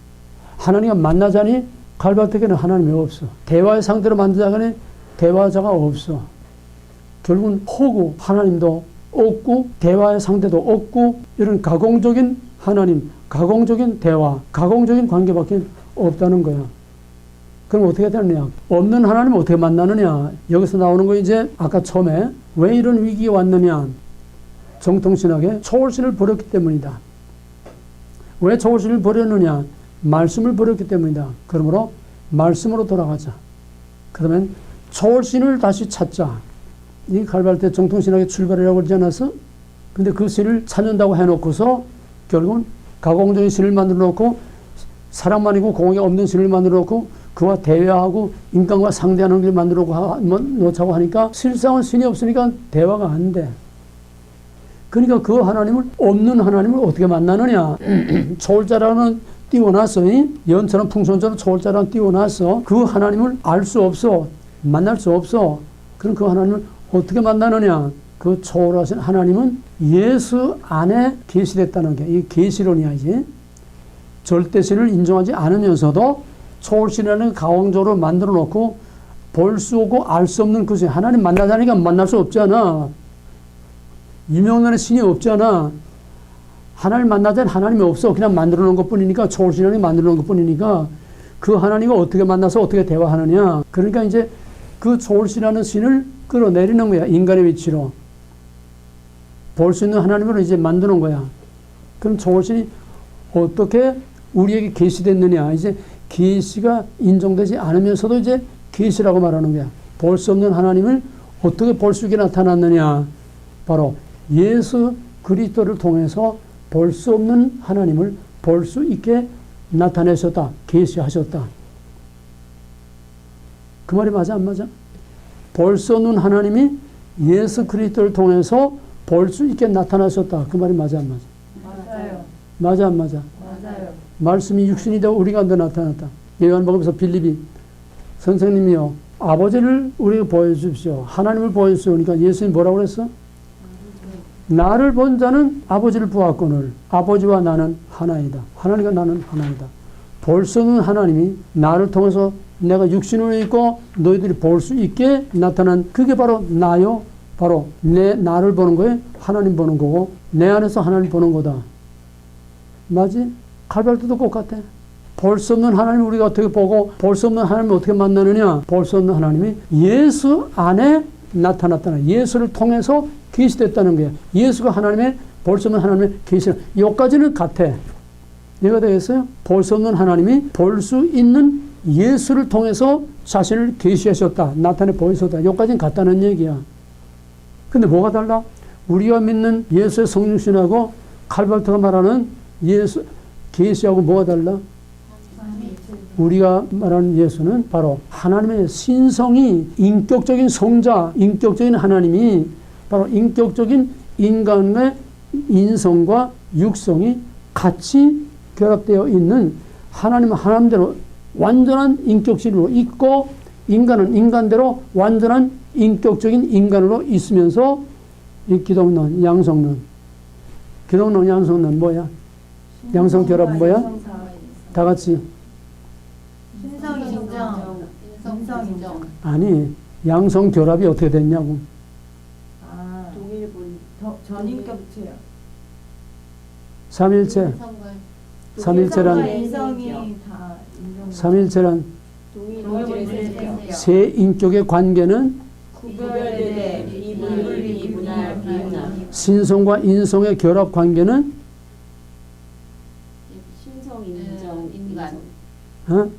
하나님과 만나자니 갈바트에게는 하나님이 없어. 대화의 상태로 만들자니 대화자가 없어. 결국은 허구, 하나님도 없고 대화의 상태도 없고 이런 가공적인 하나님, 가공적인 대화, 가공적인 관계밖에 없다는 거야. 그럼 어떻게 되느냐? 없는 하나님을 어떻게 만나느냐? 여기서 나오는 거 이제 아까 처음에 왜 이런 위기가 왔느냐? 정통신학에 초월신을 버렸기 때문이다. 왜 초월신을 버렸느냐? 말씀을 버렸기 때문이다. 그러므로 말씀으로 돌아가자. 그러면 초월신을 다시 찾자. 이 갈발대 정통신학의 출발이라고 그러지 않았어? 근데 그 신을 찾는다고 해놓고서 결국은 가공적인 신을 만들어 놓고 사랑만 있고 공의가 없는 신을 만들어 놓고 그와 대화하고 인간과 상대하는 걸 만들어 놓자고 하니까 실상은 신이 없으니까 대화가 안 돼. 그러니까 그 하나님을, 없는 하나님을 어떻게 만나느냐? 초월자라는 띄워놨어. 연처럼 풍선처럼 초월자라는 띄워놨어. 그 하나님을 알 수 없어. 만날 수 없어. 그럼 그 하나님을 어떻게 만나느냐? 그 초월하신 하나님은 예수 안에 계시됐다는 게 이 계시론이야. 이제 절대신을 인정하지 않으면서도 초월신이라는 가공적으로 만들어 놓고 볼 수 없고 알 수 없는 그 신, 하나님 만나자니까 만날 수 없잖아. 유명한 신이 없잖아. 하나님 만나자니 하나님이 없어. 그냥 만들어 놓은 것 뿐이니까, 초월신이라는 게 만들어 놓은 것 뿐이니까 그 하나님과 어떻게 만나서 어떻게 대화하느냐. 그러니까 이제 그 초월신이라는 신을 끌어내리는 거야. 인간의 위치로. 볼 수 있는 하나님으로 이제 만드는 거야. 그럼 초월신이 어떻게 우리에게 계시됐느냐. 이제 계시가 인정되지 않으면서도 이제 계시라고 말하는 거야. 볼 수 없는 하나님을 어떻게 볼 수 있게 나타났느냐. 바로 예수 그리스도를 통해서 볼 수 없는 하나님을 볼 수 있게 나타내셨다. 계시하셨다. 그 말이 맞아 안 맞아? 볼 수 없는 하나님이 예수 그리스도를 통해서 볼 수 있게 나타나셨다. 그 말이 맞아 안 맞아? 맞아요. 맞아 안 맞아? 맞아요. 말씀이 육신이 되어 우리 가운데 나타났다. 요한복음에서 빌립이 선생님이요 아버지를 우리에게 보여주십시오. 하나님을 보여주십시오. 그러니까 예수님이 뭐라고 그랬어? 나를 본 자는 아버지를 보았거늘 아버지와 나는 하나이다. 하나님과 나는 하나이다. 볼 수 없는 하나님이 나를 통해서 내가 육신으로 있고 너희들이 볼 수 있게 나타난 그게 바로 나요. 바로 나를 보는 거에 하나님 보는 거고 내 안에서 하나님 보는 거다. 맞지? 칼발도도 똑같아. 볼 수 없는 하나님 우리가 어떻게 보고 볼 수 없는 하나님을 어떻게 만나느냐. 볼 수 없는 하나님이 예수 안에 나타났다는, 예수를 통해서 계시됐다는 거예요. 예수가 하나님의, 볼 수 없는 하나님의 계시. 여기까지는 같아. 이해가 되겠어요? 볼 수 없는 하나님이 볼 수 있는 예수를 통해서 자신을 계시하셨다. 나타내 보이셨다. 여기까지는 같다는 얘기야. 근데 뭐가 달라? 우리가 믿는 예수의 성육신하고 칼발트가 말하는 예수 계시하고 뭐가 달라? 우리가 말하는 예수는 바로 하나님의 신성이, 인격적인 성자, 인격적인 하나님이 바로 인격적인 인간의 인성과 육성이 같이 결합되어 있는 하나님은 하나님대로 완전한 인격신으로 있고 인간은 인간대로 완전한 인격적인 인간으로 있으면서 이 기독론, 양성론. 기독론, 양성론 뭐야? 양성 결합은 뭐야? 다 같이. 신성 인정. 인성 인정. 아니, 양성 결합이 어떻게 됐냐고. 아, 동일본 전인격체요. 삼일체. 삼일체란, 인성이 다 인정. 삼일체란 동일본 세 인격의 관계는 구별되되 비분리 비분할 비운할 신성과 인성의 결합 관계는 신성 인정 인간 어? 인간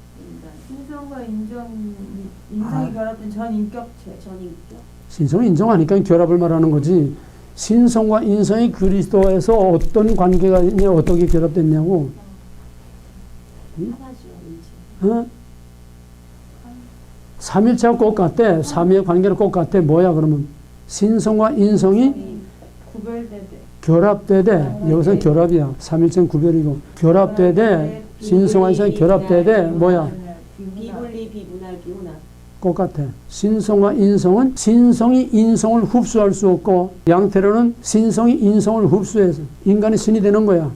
신성과 인성이 결합된 전인격체. 전인격 신성을 인정하니까 결합을 말하는 거지. 신성과 인성이 그리스도에서 어떤 관계가 있냐, 어떻게 결합됐냐고. 하나죠 이제 어? 삼일체가 꼭 같대. 삼위의 관계는 꼭 같대. 뭐야 그러면? 신성과 인성이 구별되되 결합되되, 여기서는 결합이야. 삼일체는 구별이고. 결합되되, 신성과 인성이 결합되되, 뭐야? 비분리 비분할 비운할 꼭 같아. 신성과 인성은 신성이 인성을 흡수할 수 없고, 양태로는 신성이 인성을 흡수해서 인간이 신이 되는 거야.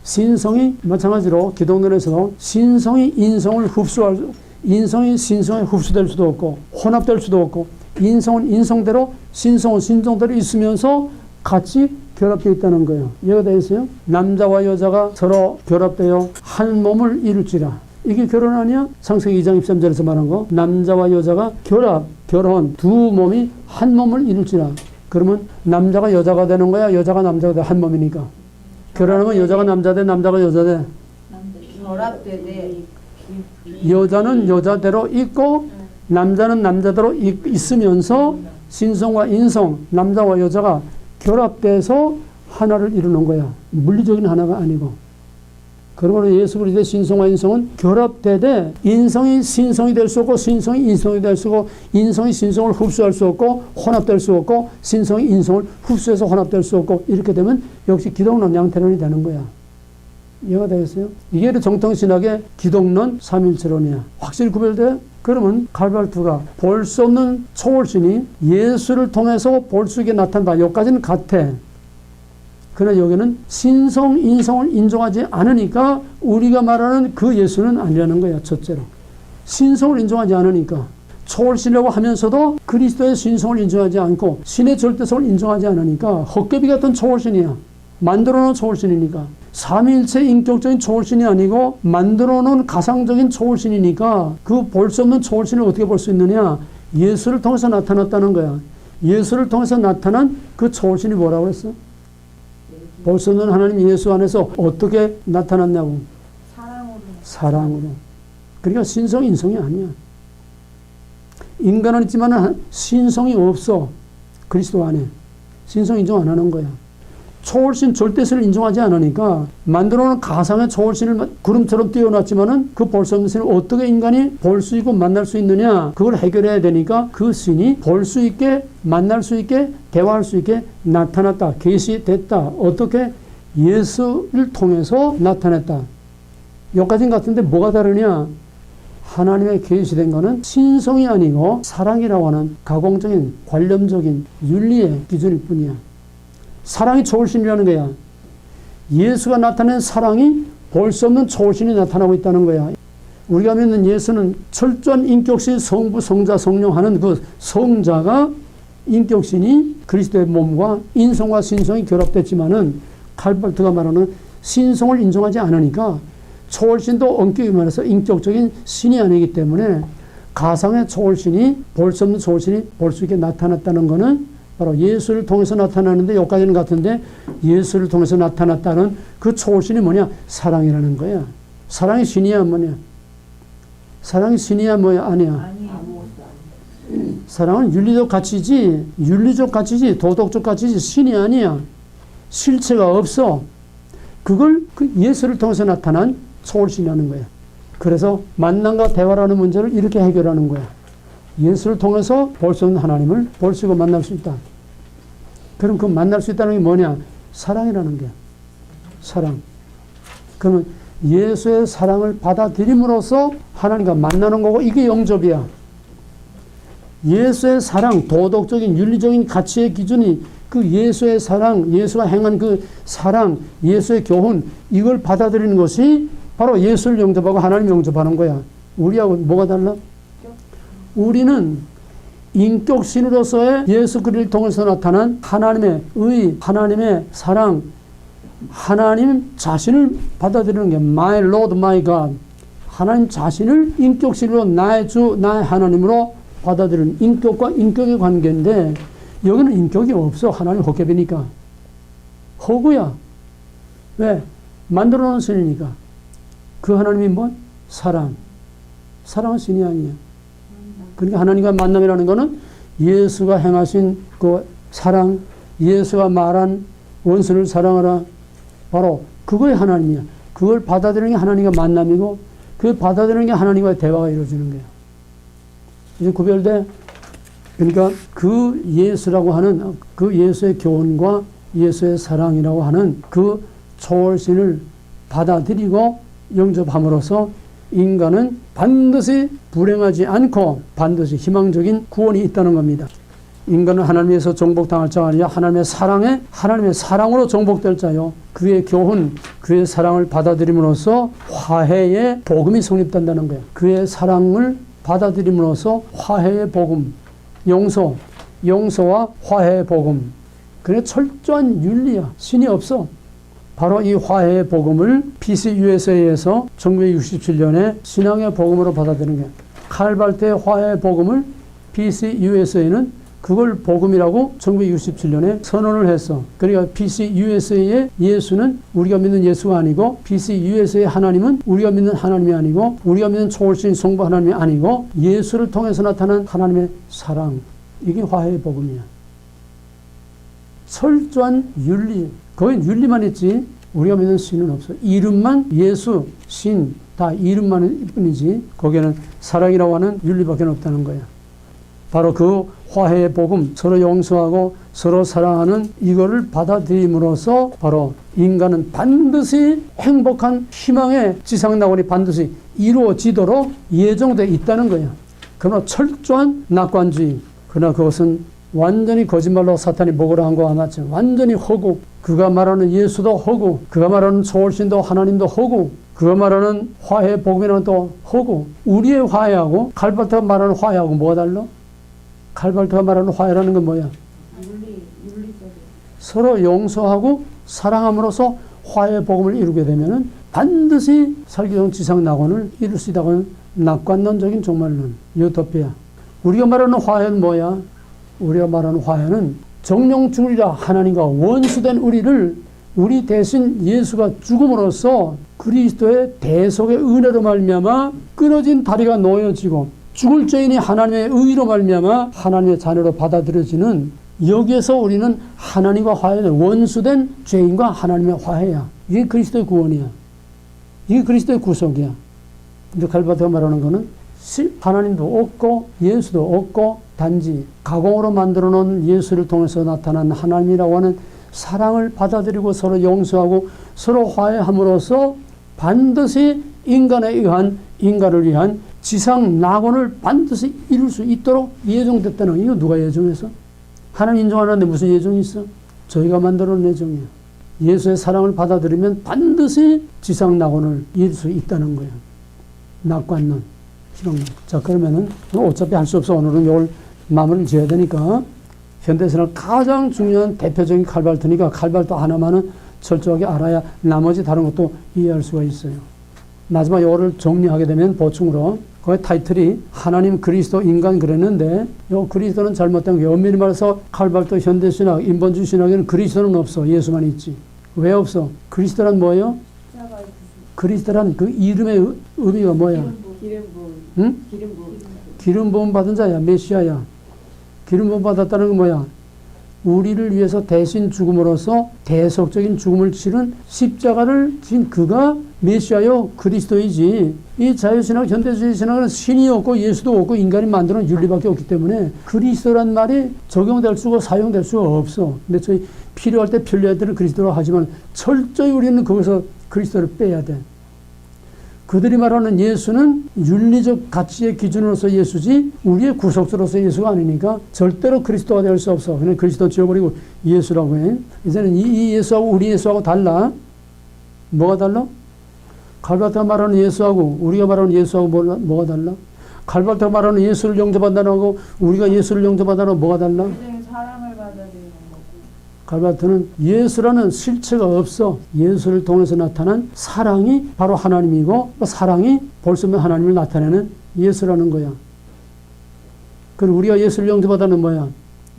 신성이 마찬가지로 기독론에서 신성이 인성을 흡수할 수, 인성이 신성에 흡수될 수도 없고 혼합될 수도 없고, 인성은 인성대로 신성은 신성대로 있으면서 같이 결합되어 있다는 거예요. 이해가 되겠어요? 남자와 여자가 서로 결합되어 한 몸을 이룰지라. 이게 결혼 아니야? 창세기 2장 23절에서 말한 거. 남자와 여자가 결혼, 두 몸이 한 몸을 이룰지라. 그러면 남자가 여자가 되는 거야? 여자가 남자가 돼? 한 몸이니까. 결혼하면 여자가 남자 돼? 남자가 여자 돼? 결합되되 여자는 여자대로 있고 남자는 남자대로 있으면서 신성과 인성, 남자와 여자가 결합돼서 하나를 이루는 거야. 물리적인 하나가 아니고. 그러므로 예수 그리스도의 신성과 인성은 결합되되 인성이 신성이 될 수 없고 신성이 인성이 될 수 없고 인성이 신성을 흡수할 수 없고 혼합될 수 없고 신성이 인성을 흡수해서 혼합될 수 없고, 이렇게 되면 역시 기독론 양태론이 되는 거야. 이해가 되겠어요? 이게 정통신학의 기독론 삼일체론이야. 확실히 구별돼? 그러면 칼발트가 볼 수 없는 초월신이 예수를 통해서 볼 수 있게 나타난다. 여기까지는 같아. 그러나 여기는 신성, 인성을 인정하지 않으니까 우리가 말하는 그 예수는 아니라는 거야. 첫째로. 신성을 인정하지 않으니까. 초월신이라고 하면서도 그리스도의 신성을 인정하지 않고 신의 절대성을 인정하지 않으니까 헛개비 같은 초월신이야. 만들어놓은 초월신이니까. 삼위일체 인격적인 초월신이 아니고 만들어놓은 가상적인 초월신이니까 그 볼 수 없는 초월신을 어떻게 볼 수 있느냐? 예수를 통해서 나타났다는 거야. 예수를 통해서 나타난 그 초월신이 뭐라고 그랬어? 볼 수 없는 하나님 예수 안에서 어떻게 나타났냐고? 사랑으로. 그러니까 신성, 인성이 아니야. 인간은 있지만 신성이 없어. 그리스도 안에. 신성 인정 안 하는 거야. 초월신 절대신을 인정하지 않으니까 만들어놓은 가상의 초월신을 구름처럼 띄워놨지만은 그 볼 수 없는 신을 어떻게 인간이 볼 수 있고 만날 수 있느냐, 그걸 해결해야 되니까 그 신이 볼 수 있게, 만날 수 있게, 대화할 수 있게 나타났다, 계시됐다. 어떻게? 예수를 통해서 나타냈다. 여기까지는 같은데 뭐가 다르냐? 하나님의 계시된 것은 신성이 아니고 사랑이라고 하는 가공적인 관념적인 윤리의 기준일 뿐이야. 사랑이 초월신이라는 거야. 예수가 나타낸 사랑이 볼 수 없는 초월신이 나타나고 있다는 거야. 우리가 믿는 예수는 철저한 인격신, 성부, 성자, 성령 하는 그 성자가 인격신이 그리스도의 몸과 인성과 신성이 결합됐지만은 칼발트가 말하는 신성을 인정하지 않으니까 초월신도 엄격히 말해서 인격적인 신이 아니기 때문에 가상의 초월신이 볼 수 없는 초월신이 볼 수 있게 나타났다는 것은 바로 예수를 통해서 나타나는데 여기까지는 같은데 예수를 통해서 나타났다는 그 초월신이 뭐냐? 사랑이라는 거야. 사랑이 신이야 뭐냐? 사랑이 신이야 뭐야? 아니야. 사랑은 윤리적 가치지, 윤리적 가치지, 도덕적 가치지 신이 아니야. 실체가 없어. 그걸 그 예수를 통해서 나타난 초월신이라는 거야. 그래서 만남과 대화라는 문제를 이렇게 해결하는 거야. 예수를 통해서 볼 수 없는 하나님을 볼 수 있고 만날 수 있다. 그럼 그 만날 수 있다는 게 뭐냐? 사랑이라는 게. 사랑. 그러면 예수의 사랑을 받아들임으로써 하나님과 만나는 거고, 이게 영접이야. 예수의 사랑, 도덕적인 윤리적인 가치의 기준이 그 예수의 사랑, 예수가 행한 그 사랑, 예수의 교훈, 이걸 받아들이는 것이 바로 예수를 영접하고 하나님 영접하는 거야. 우리하고 뭐가 달라? 우리는 인격신으로서의 예수 그리스도를 통해서 나타난 하나님의 의, 하나님의 사랑, 하나님 자신을 받아들이는 게 My Lord, My God. 하나님 자신을 인격신으로 나의 주, 나의 하나님으로 받아들이는 인격과 인격의 관계인데, 여기는 인격이 없어. 하나님 헛개비니까. 허구야. 왜? 만들어 놓은 신이니까. 그 하나님이 뭐? 사랑. 사랑은 신이 아니야. 그러니까 하나님과 만남이라는 것은 예수가 행하신 그 사랑, 예수가 말한 원수를 사랑하라. 바로 그거의 하나님이야. 그걸 받아들이는 게 하나님과 만남이고, 그걸 받아들이는 게 하나님과의 대화가 이루어지는 거야. 이제 구별돼. 그러니까 그 예수라고 하는 그 예수의 교훈과 예수의 사랑이라고 하는 그 초월신을 받아들이고 영접함으로써 인간은 반드시 불행하지 않고 반드시 희망적인 구원이 있다는 겁니다. 인간은 하나님에서 정복당할 자가 아니라 하나님의 사랑으로 정복될 자요. 그의 교훈, 그의 사랑을 받아들임으로써 화해의 복음이 성립된다는 거예요. 그의 사랑을 받아들임으로써 화해의 복음, 용서와 화해의 복음. 그래 철저한 윤리야. 신이 없어. 바로 이 화해의 복음을 PCUSA에서 1967년에 신앙의 복음으로 받아들이는 거야. 칼발트의 화해의 복음을 PCUSA는 그걸 복음이라고 1967년에 선언을 했어. 그러니까 PCUSA의 예수는 우리가 믿는 예수가 아니고, PCUSA의 하나님은 우리가 믿는 하나님이 아니고, 우리가 믿는 초월신 성부 하나님이 아니고, 예수를 통해서 나타난 하나님의 사랑. 이게 화해의 복음이야. 철저한 윤리. 거의 윤리만 있지 우리가 믿는 신은 없어. 이름만 예수, 신, 다 이름만 뿐이지 거기에는 사랑이라고 하는 윤리밖에 없다는 거야. 바로 그 화해의 복음, 서로 용서하고 서로 사랑하는 이거를 받아들임으로써 바로 인간은 반드시 행복한 희망의 지상낙원이 반드시 이루어지도록 예정되어 있다는 거야. 그러나 철저한 낙관주의. 그러나 그것은 완전히 거짓말로 사탄이 먹으려 한 거와 마치 완전히 허구. 그가 말하는 예수도 허구. 그가 말하는 초월신도 하나님도 허구. 그가 말하는 화해 복음이라는 또 허구. 우리의 화해하고 칼발트가 말하는 화해하고 뭐가 달라? 칼발트가 말하는 화해라는 건 뭐야? 윤리적인. 서로 용서하고 사랑함으로써 화해 복음을 이루게 되면은 반드시 설교용 지상 낙원을 이룰 수 있다고 하는 낙관론적인 종말론, 유토피아. 우리가 말하는 화해는 뭐야? 우리가 말하는 화해는 정령 죽으리라 하나님과 원수된 우리 대신 예수가 죽음으로써 그리스도의 대속의 은혜로 말미암아 끊어진 다리가 놓여지고 죽을 죄인이 하나님의 의로 말미암아 하나님의 자녀로 받아들여지는, 여기에서 우리는 하나님과 화해는 원수된 죄인과 하나님의 화해야. 이게 그리스도의 구원이야. 이게 그리스도의 구속이야. 근데 칼바트가 말하는 거는 하나님도 없고 예수도 없고 단지 가공으로 만들어 놓은 예수를 통해서 나타난 하나님이라고 하는 사랑을 받아들이고 서로 용서하고 서로 화해함으로써 반드시 인간을 위한 지상 낙원을 반드시 이룰 수 있도록 예정됐다는. 이거 누가 예정해서? 하나님 인정하는데 무슨 예정이 있어? 저희가 만들어 놓은 예정이야. 예수의 사랑을 받아들이면 반드시 지상 낙원을 이룰 수 있다는 거야. 낙관론. 자, 그러면은 어차피 할 수 없어. 오늘은 이걸 마무리를 지어야 되니까 현대사는 가장 중요한 대표적인 칼발트니까 칼발트 하나만은 철저하게 알아야 나머지 다른 것도 이해할 수가 있어요. 마지막 이거를 정리하게 되면 보충으로 거기 타이틀이 하나님, 그리스도, 인간 그랬는데 요 그리스도는 잘못된 게, 엄밀히 말해서 칼발트 현대신학, 인본주의 신학에는 그리스도는 없어. 예수만 있지. 왜 없어? 그리스도란 뭐예요? 그리스도란 그 이름의 의미가 뭐야? 기름 부음. 응? 기름 부음. 기름 부음 받은 자야. 메시아야. 기름 부음 받았다는 건 뭐야? 우리를 위해서 대신 죽음으로써 대속적인 죽음을 치른 십자가를 진 그가 메시아요, 그리스도이지. 이 자유신학, 현대주의 신학은 신이 없고 예수도 없고 인간이 만드는 윤리밖에 없기 때문에 그리스도란 말이 적용될 수가 사용될 수가 없어. 근데 저희 필요할 때 편리할 때는 그리스도로 하지만 철저히 우리는 거기서 그리스도를 빼야 돼. 그들이 말하는 예수는 윤리적 가치의 기준으로서 예수지 우리의 구속주로서 예수가 아니니까 절대로 그리스도가 될 수 없어. 그냥 그리스도 지워버리고 예수라고 해. 이제는 이 예수하고 우리 예수하고 달라. 뭐가 달라? 갈바트가 말하는 예수하고 우리가 말하는 예수하고 뭐가 달라? 갈바트가 말하는 예수를 영접한다는 하고 우리가 예수를 영접한다는 하고 뭐가 달라? 그냥 사랑을 받아들이는 거고. 갈바트는 예수라는 실체가 없어. 예수를 통해서 나타난 사랑이 바로 하나님이고 사랑이 볼 수 없는 하나님을 나타내는 예수라는 거야. 그리고 우리가 예수를 영접하다는 뭐야?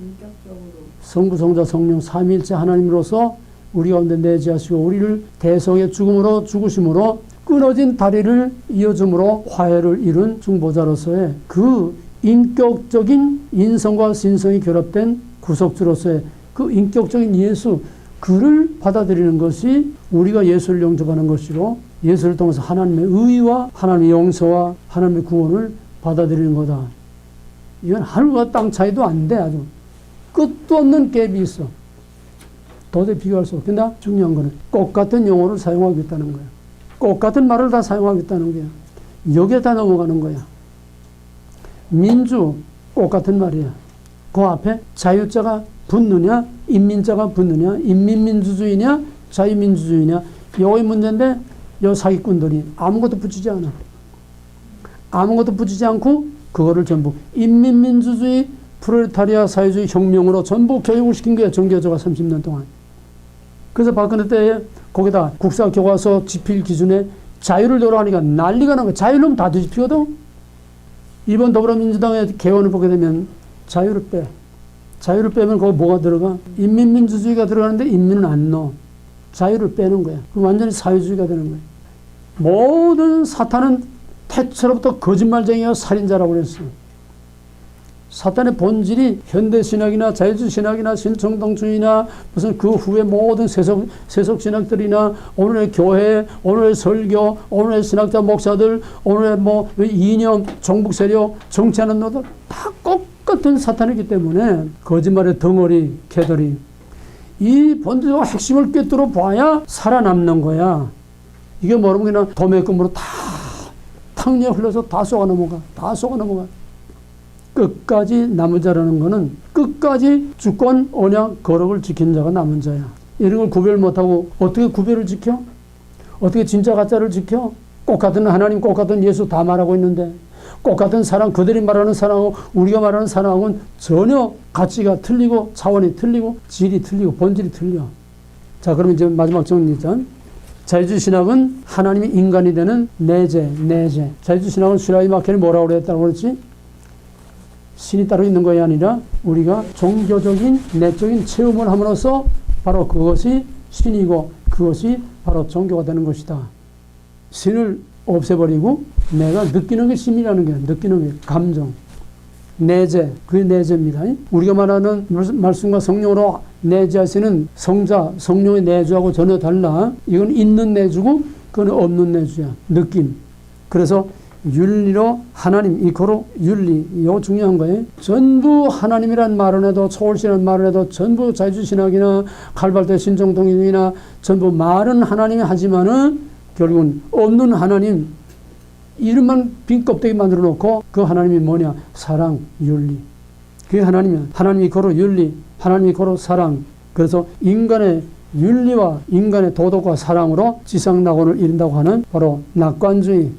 인격적으로. 성부, 성자, 성령 삼위일체 하나님으로서 우리 가운데 내재하시고 우리를 대속의 죽음으로 죽으심으로 끊어진 다리를 이어줌으로 화해를 이룬 중보자로서의 그 인격적인 인성과 신성이 결합된 구속주로서의 그 인격적인 예수, 그를 받아들이는 것이 우리가 예수를 영접하는 것이고 예수를 통해서 하나님의 의와 하나님의 용서와 하나님의 구원을 받아들이는 거다. 이건 하늘과 땅 차이도 안 돼. 아주 끝도 없는 갭이 있어. 도저히 비교할 수 없겠나? 중요한 거는 꽃 같은 용어를 사용하겠다는 거야. 꽃 같은 말을 다 사용하겠다는 거야. 여기에 다 넘어가는 거야. 민주, 꽃 같은 말이야. 그 앞에 자유자가 붙느냐, 인민자가 붙느냐, 인민민주주의냐, 자유민주주의냐, 요의 문제인데 요 사기꾼들이 아무것도 붙이지 않아. 아무것도 붙이지 않고 그거를 전부 인민민주주의, 프롤레타리아 사회주의 혁명으로 전부 교육을 시킨 거야. 정교조가 30년 동안. 그래서 박근혜 때에 거기다 국사교과서 집필 기준에 자유를 넣으라니까 난리가 난 거야. 자유를 넣으면 다 뒤집히거든. 이번 더불어민주당의 개헌을 보게 되면 자유를 빼. 자유를 빼면 거기 뭐가 들어가? 인민민주주의가 들어가는데 인민은 안 넣어. 자유를 빼는 거야. 그럼 완전히 사회주의가 되는 거야. 모든 사탄은 태초로부터 거짓말쟁이와 살인자라고 그랬어. 사탄의 본질이 현대신학이나 자유주의신학이나 신청동주의나 무슨 그 후에 모든 세속신학들이나 오늘의 교회, 오늘의 설교, 오늘의 신학자 목사들, 오늘의 뭐 이념, 종북세력, 정치하는 노들 다 똑같은 사탄이기 때문에 거짓말의 덩어리, 개들이 이 본질과 핵심을 꿰뚫어 봐야 살아남는 거야. 이게 뭐라면 그냥 도매금으로 다 탕리에 흘러서 다 쏘아 넘어가. 다 쏘아 넘어가. 끝까지 남은 자라는 거는 끝까지 주권, 언약, 거룩을 지킨 자가 남은 자야. 이런 걸 구별 못하고 어떻게 구별을 지켜? 어떻게 진짜 가짜를 지켜? 꽃 같은 하나님, 꽃 같은 예수 다 말하고 있는데 꽃 같은 사랑, 그들이 말하는 사랑하고 우리가 말하는 사랑하고는 전혀 가치가 틀리고 차원이 틀리고 질이 틀리고 본질이 틀려. 자, 그러면 이제 마지막 정리죠. 자유주의 신학은 하나님이 인간이 되는 내재. 자유주의 신학은 슈라이 마켈이 뭐라고 그랬다고 그랬지? 신이 따로 있는 것이 아니라 우리가 종교적인 내적인 체험을 함으로써 바로 그것이 신이고 그것이 바로 종교가 되는 것이다. 신을 없애버리고 내가 느끼는 게 신이라는 게 느끼는 게 감정, 내재, 그게 내재입니다. 우리가 말하는 말씀과 성령으로 내재하시는 성자, 성령의 내주하고 전혀 달라. 이건 있는 내주고 그건 없는 내주야. 느낌. 그래서 윤리로 하나님, 이거로 윤리, 이거 중요한 거예요. 전부 하나님이란 말은 해도 초월신이라는 말을 해도 전부 자유주의신학이나 칼발트 신정동인이나 전부 말은 하나님이 하지만은 결국은 없는 하나님 이름만 빈 껍데기 만들어 놓고 그 하나님이 뭐냐? 사랑, 윤리. 그게 하나님이야. 하나님이 고로 윤리, 하나님이 고로 사랑. 그래서 인간의 윤리와 인간의 도덕과 사랑으로 지상낙원을 이룬다고 하는 바로 낙관주의.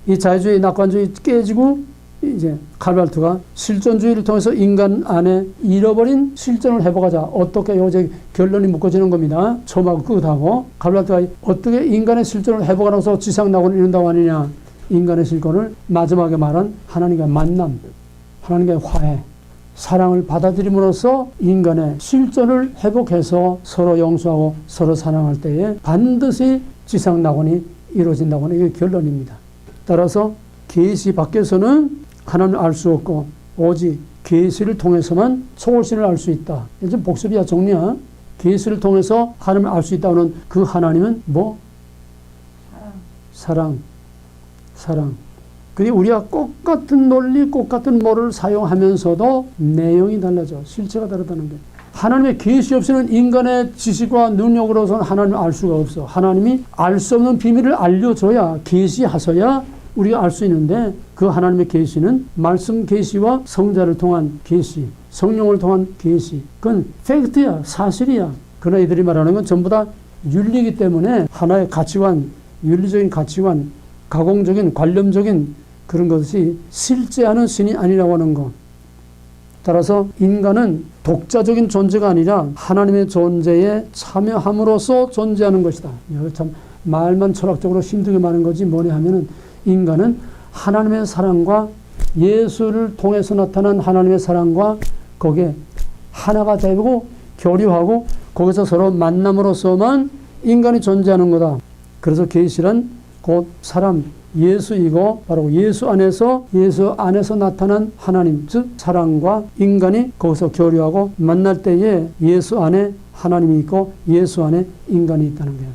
이 자유주의, 낙관주의 깨지고 이제 칼발트가 실존주의를 통해서 인간 안에 잃어버린 실존을 회복하자. 어떻게 요새 결론이 묶어지는 겁니다. 처음하고 끝하고 칼발트가 어떻게 인간의 실존을 회복하면서 지상낙원을 이룬다고 하느냐. 인간의 실존을 마지막에 말한 하나님과의 만남, 하나님과의 화해, 사랑을 받아들임으로써 인간의 실존을 회복해서 서로 용서하고 서로 사랑할 때에 반드시 지상낙원이 이루어진다고 하는 이게 결론입니다. 따라서 계시 밖에서는 하나님을 알 수 없고 오직 계시를 통해서만 초월신을 알 수 있다. 이제 복습이야, 정리야. 계시를 통해서 하나님을 알 수 있다는 그 하나님은 뭐? 사랑. 그게 우리가 꽃같은 논리, 꽃같은 뭐를 사용하면서도 내용이 달라져. 실체가 다르다는 게. 하나님의 계시 없이는 인간의 지식과 능력으로서는 하나님을 알 수가 없어. 하나님이 알 수 없는 비밀을 알려줘야, 계시하셔야 우리가 알 수 있는데, 그 하나님의 계시는 말씀 계시와 성자를 통한 계시, 성령을 통한 계시, 그건 팩트야, 사실이야. 그러나 이들이 말하는 건 전부 다 윤리이기 때문에 하나의 가치관, 윤리적인 가치관, 가공적인, 관념적인 그런 것이 실제하는 신이 아니라고 하는 것. 따라서 인간은 독자적인 존재가 아니라 하나님의 존재에 참여함으로써 존재하는 것이다. 참 말만 철학적으로 힘들게 많은 거지 뭐냐 하면은, 인간은 하나님의 사랑과 예수를 통해서 나타난 하나님의 사랑과 거기에 하나가 되고 교류하고 거기서 서로 만남으로써만 인간이 존재하는 거다. 그래서 계시란 곧 사람, 예수이고 바로 예수 안에서 나타난 하나님, 즉 사랑과 인간이 거기서 교류하고 만날 때에 예수 안에 하나님이 있고 예수 안에 인간이 있다는 거야.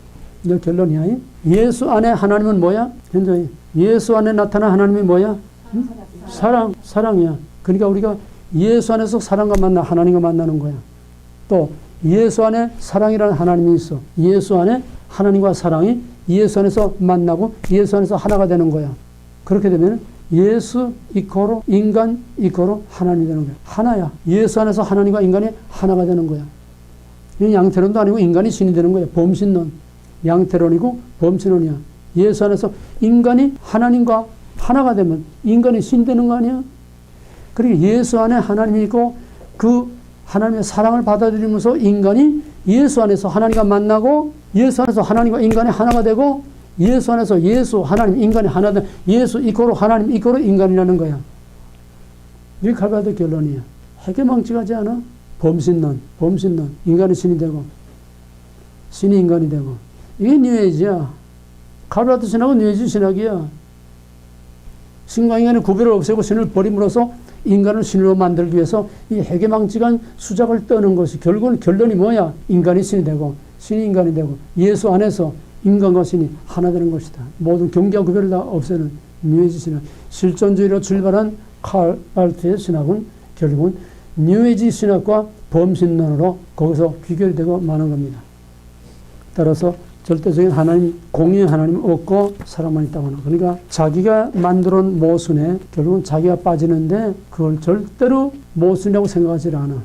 이게 결론이야. 예수 안에 하나님은 뭐야? 현재 예수 안에 나타난 하나님이 뭐야? 응? 사랑이야. 그러니까 우리가 예수 안에서 사랑과 만나 하나님과 만나는 거야. 또 예수 안에 사랑이라는 하나님이 있어. 예수 안에 하나님과 사랑이 예수 안에서 만나고 예수 안에서 하나가 되는 거야. 그렇게 되면 예수 이코로 인간 이코로 하나님이 되는 거야. 하나야. 예수 안에서 하나님과 인간이 하나가 되는 거야. 이건 양태론도 아니고 인간이 신이 되는 거야. 범신론. 양태론이고 범신론이야. 예수 안에서 인간이 하나님과 하나가 되면 인간이 신 되는 거 아니야? 그리고 예수 안에 하나님이 있고 그 하나님의 사랑을 받아들이면서 인간이 예수 안에서 하나님과 만나고 예수 안에서 하나님과 인간이 하나가 되고 예수 안에서 예수, 하나님, 인간이 하나 된 예수 이코로 하나님 이코로 인간이라는 거야. 이게 칼바르트 결론이야. 해괴망측하지 않아? 범신론. 인간이 신이 되고 신이 인간이 되고. 이게 뉴에이지야. 칼바르트 신학은 뉴에이지 신학이야. 신과 인간의 구별을 없애고 신을 버림으로써 인간을 신으로 만들기 위해서 이 해괴망측한 수작을 떠는 것이 결국은 결론이 뭐야? 인간이 신이 되고 신이 인간이 되고 예수 안에서 인간과 신이 하나 되는 것이다. 모든 경계와 구별을 다 없애는 뉴에이지 신학. 실존주의로 출발한 칼바르트의 신학은 결국은 뉴에이지 신학과 범신론으로 거기서 귀결이 되고 마는 겁니다. 따라서 절대적인 하나님, 공유의 하나님 없고 사람만 있다고 하는. 그러니까 자기가 만들어 놓은 모순에 결국은 자기가 빠지는데 그걸 절대로 모순이라고 생각하지 않아.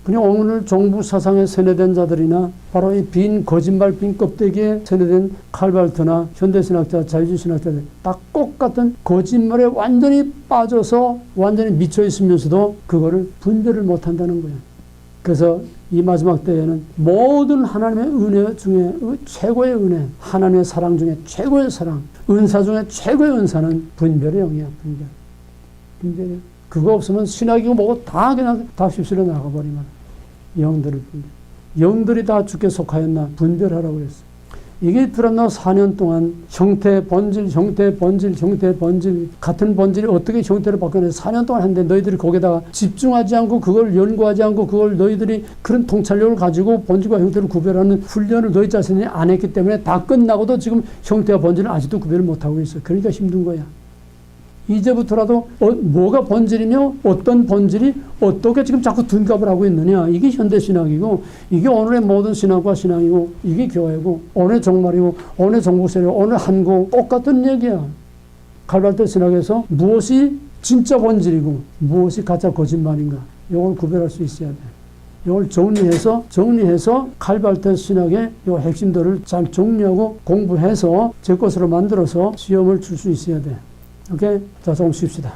그냥 오늘 정부 사상에 세뇌된 자들이나 바로 이 빈 거짓말 빈 껍데기에 세뇌된 칼바르트나 현대신학자, 자유주의신학자들 다 똑같은 거짓말에 완전히 빠져서 완전히 미쳐 있으면서도 그거를 분별을 못한다는 거예요. 그래서 이 마지막 때에는 모든 하나님의 은혜 중에 최고의 은혜, 하나님의 사랑 중에 최고의 사랑, 은사 중에 최고의 은사는 분별의 영이야. 분별이야. 그거 없으면 신학이고 뭐고 다 그냥 다 휩쓸려 나가버리면 영들을 분별. 영들이 다 주께 속하였나 분별하라고 그랬어. 이게 드러나 4년 동안 형태, 본질 같은 본질이 어떻게 형태를 바뀌었는지 4년 동안 했는데 너희들이 거기다가 집중하지 않고 그걸 연구하지 않고 그걸 너희들이 그런 통찰력을 가지고 본질과 형태를 구별하는 훈련을 너희 자신이 안 했기 때문에 다 끝나고도 지금 형태와 본질을 아직도 구별을 못하고 있어. 그러니까 힘든 거야. 이제부터라도 뭐가 본질이며 어떤 본질이 어떻게 지금 자꾸 둔갑을 하고 있느냐. 이게 현대신학이고 이게 오늘의 모든 신학과 신앙이고 이게 교회고 오늘의 종말이고 오늘의 종북세력 오늘 한국 똑같은 얘기야. 칼바르트 신학에서 무엇이 진짜 본질이고 무엇이 가짜 거짓말인가 이걸 구별할 수 있어야 돼. 이걸 정리해서 칼바르트 신학의 이 핵심들을 잘 정리하고 공부해서 제 것으로 만들어서 시험을 칠 수 있어야 돼. 오케이? 자, 조금 쉽시다.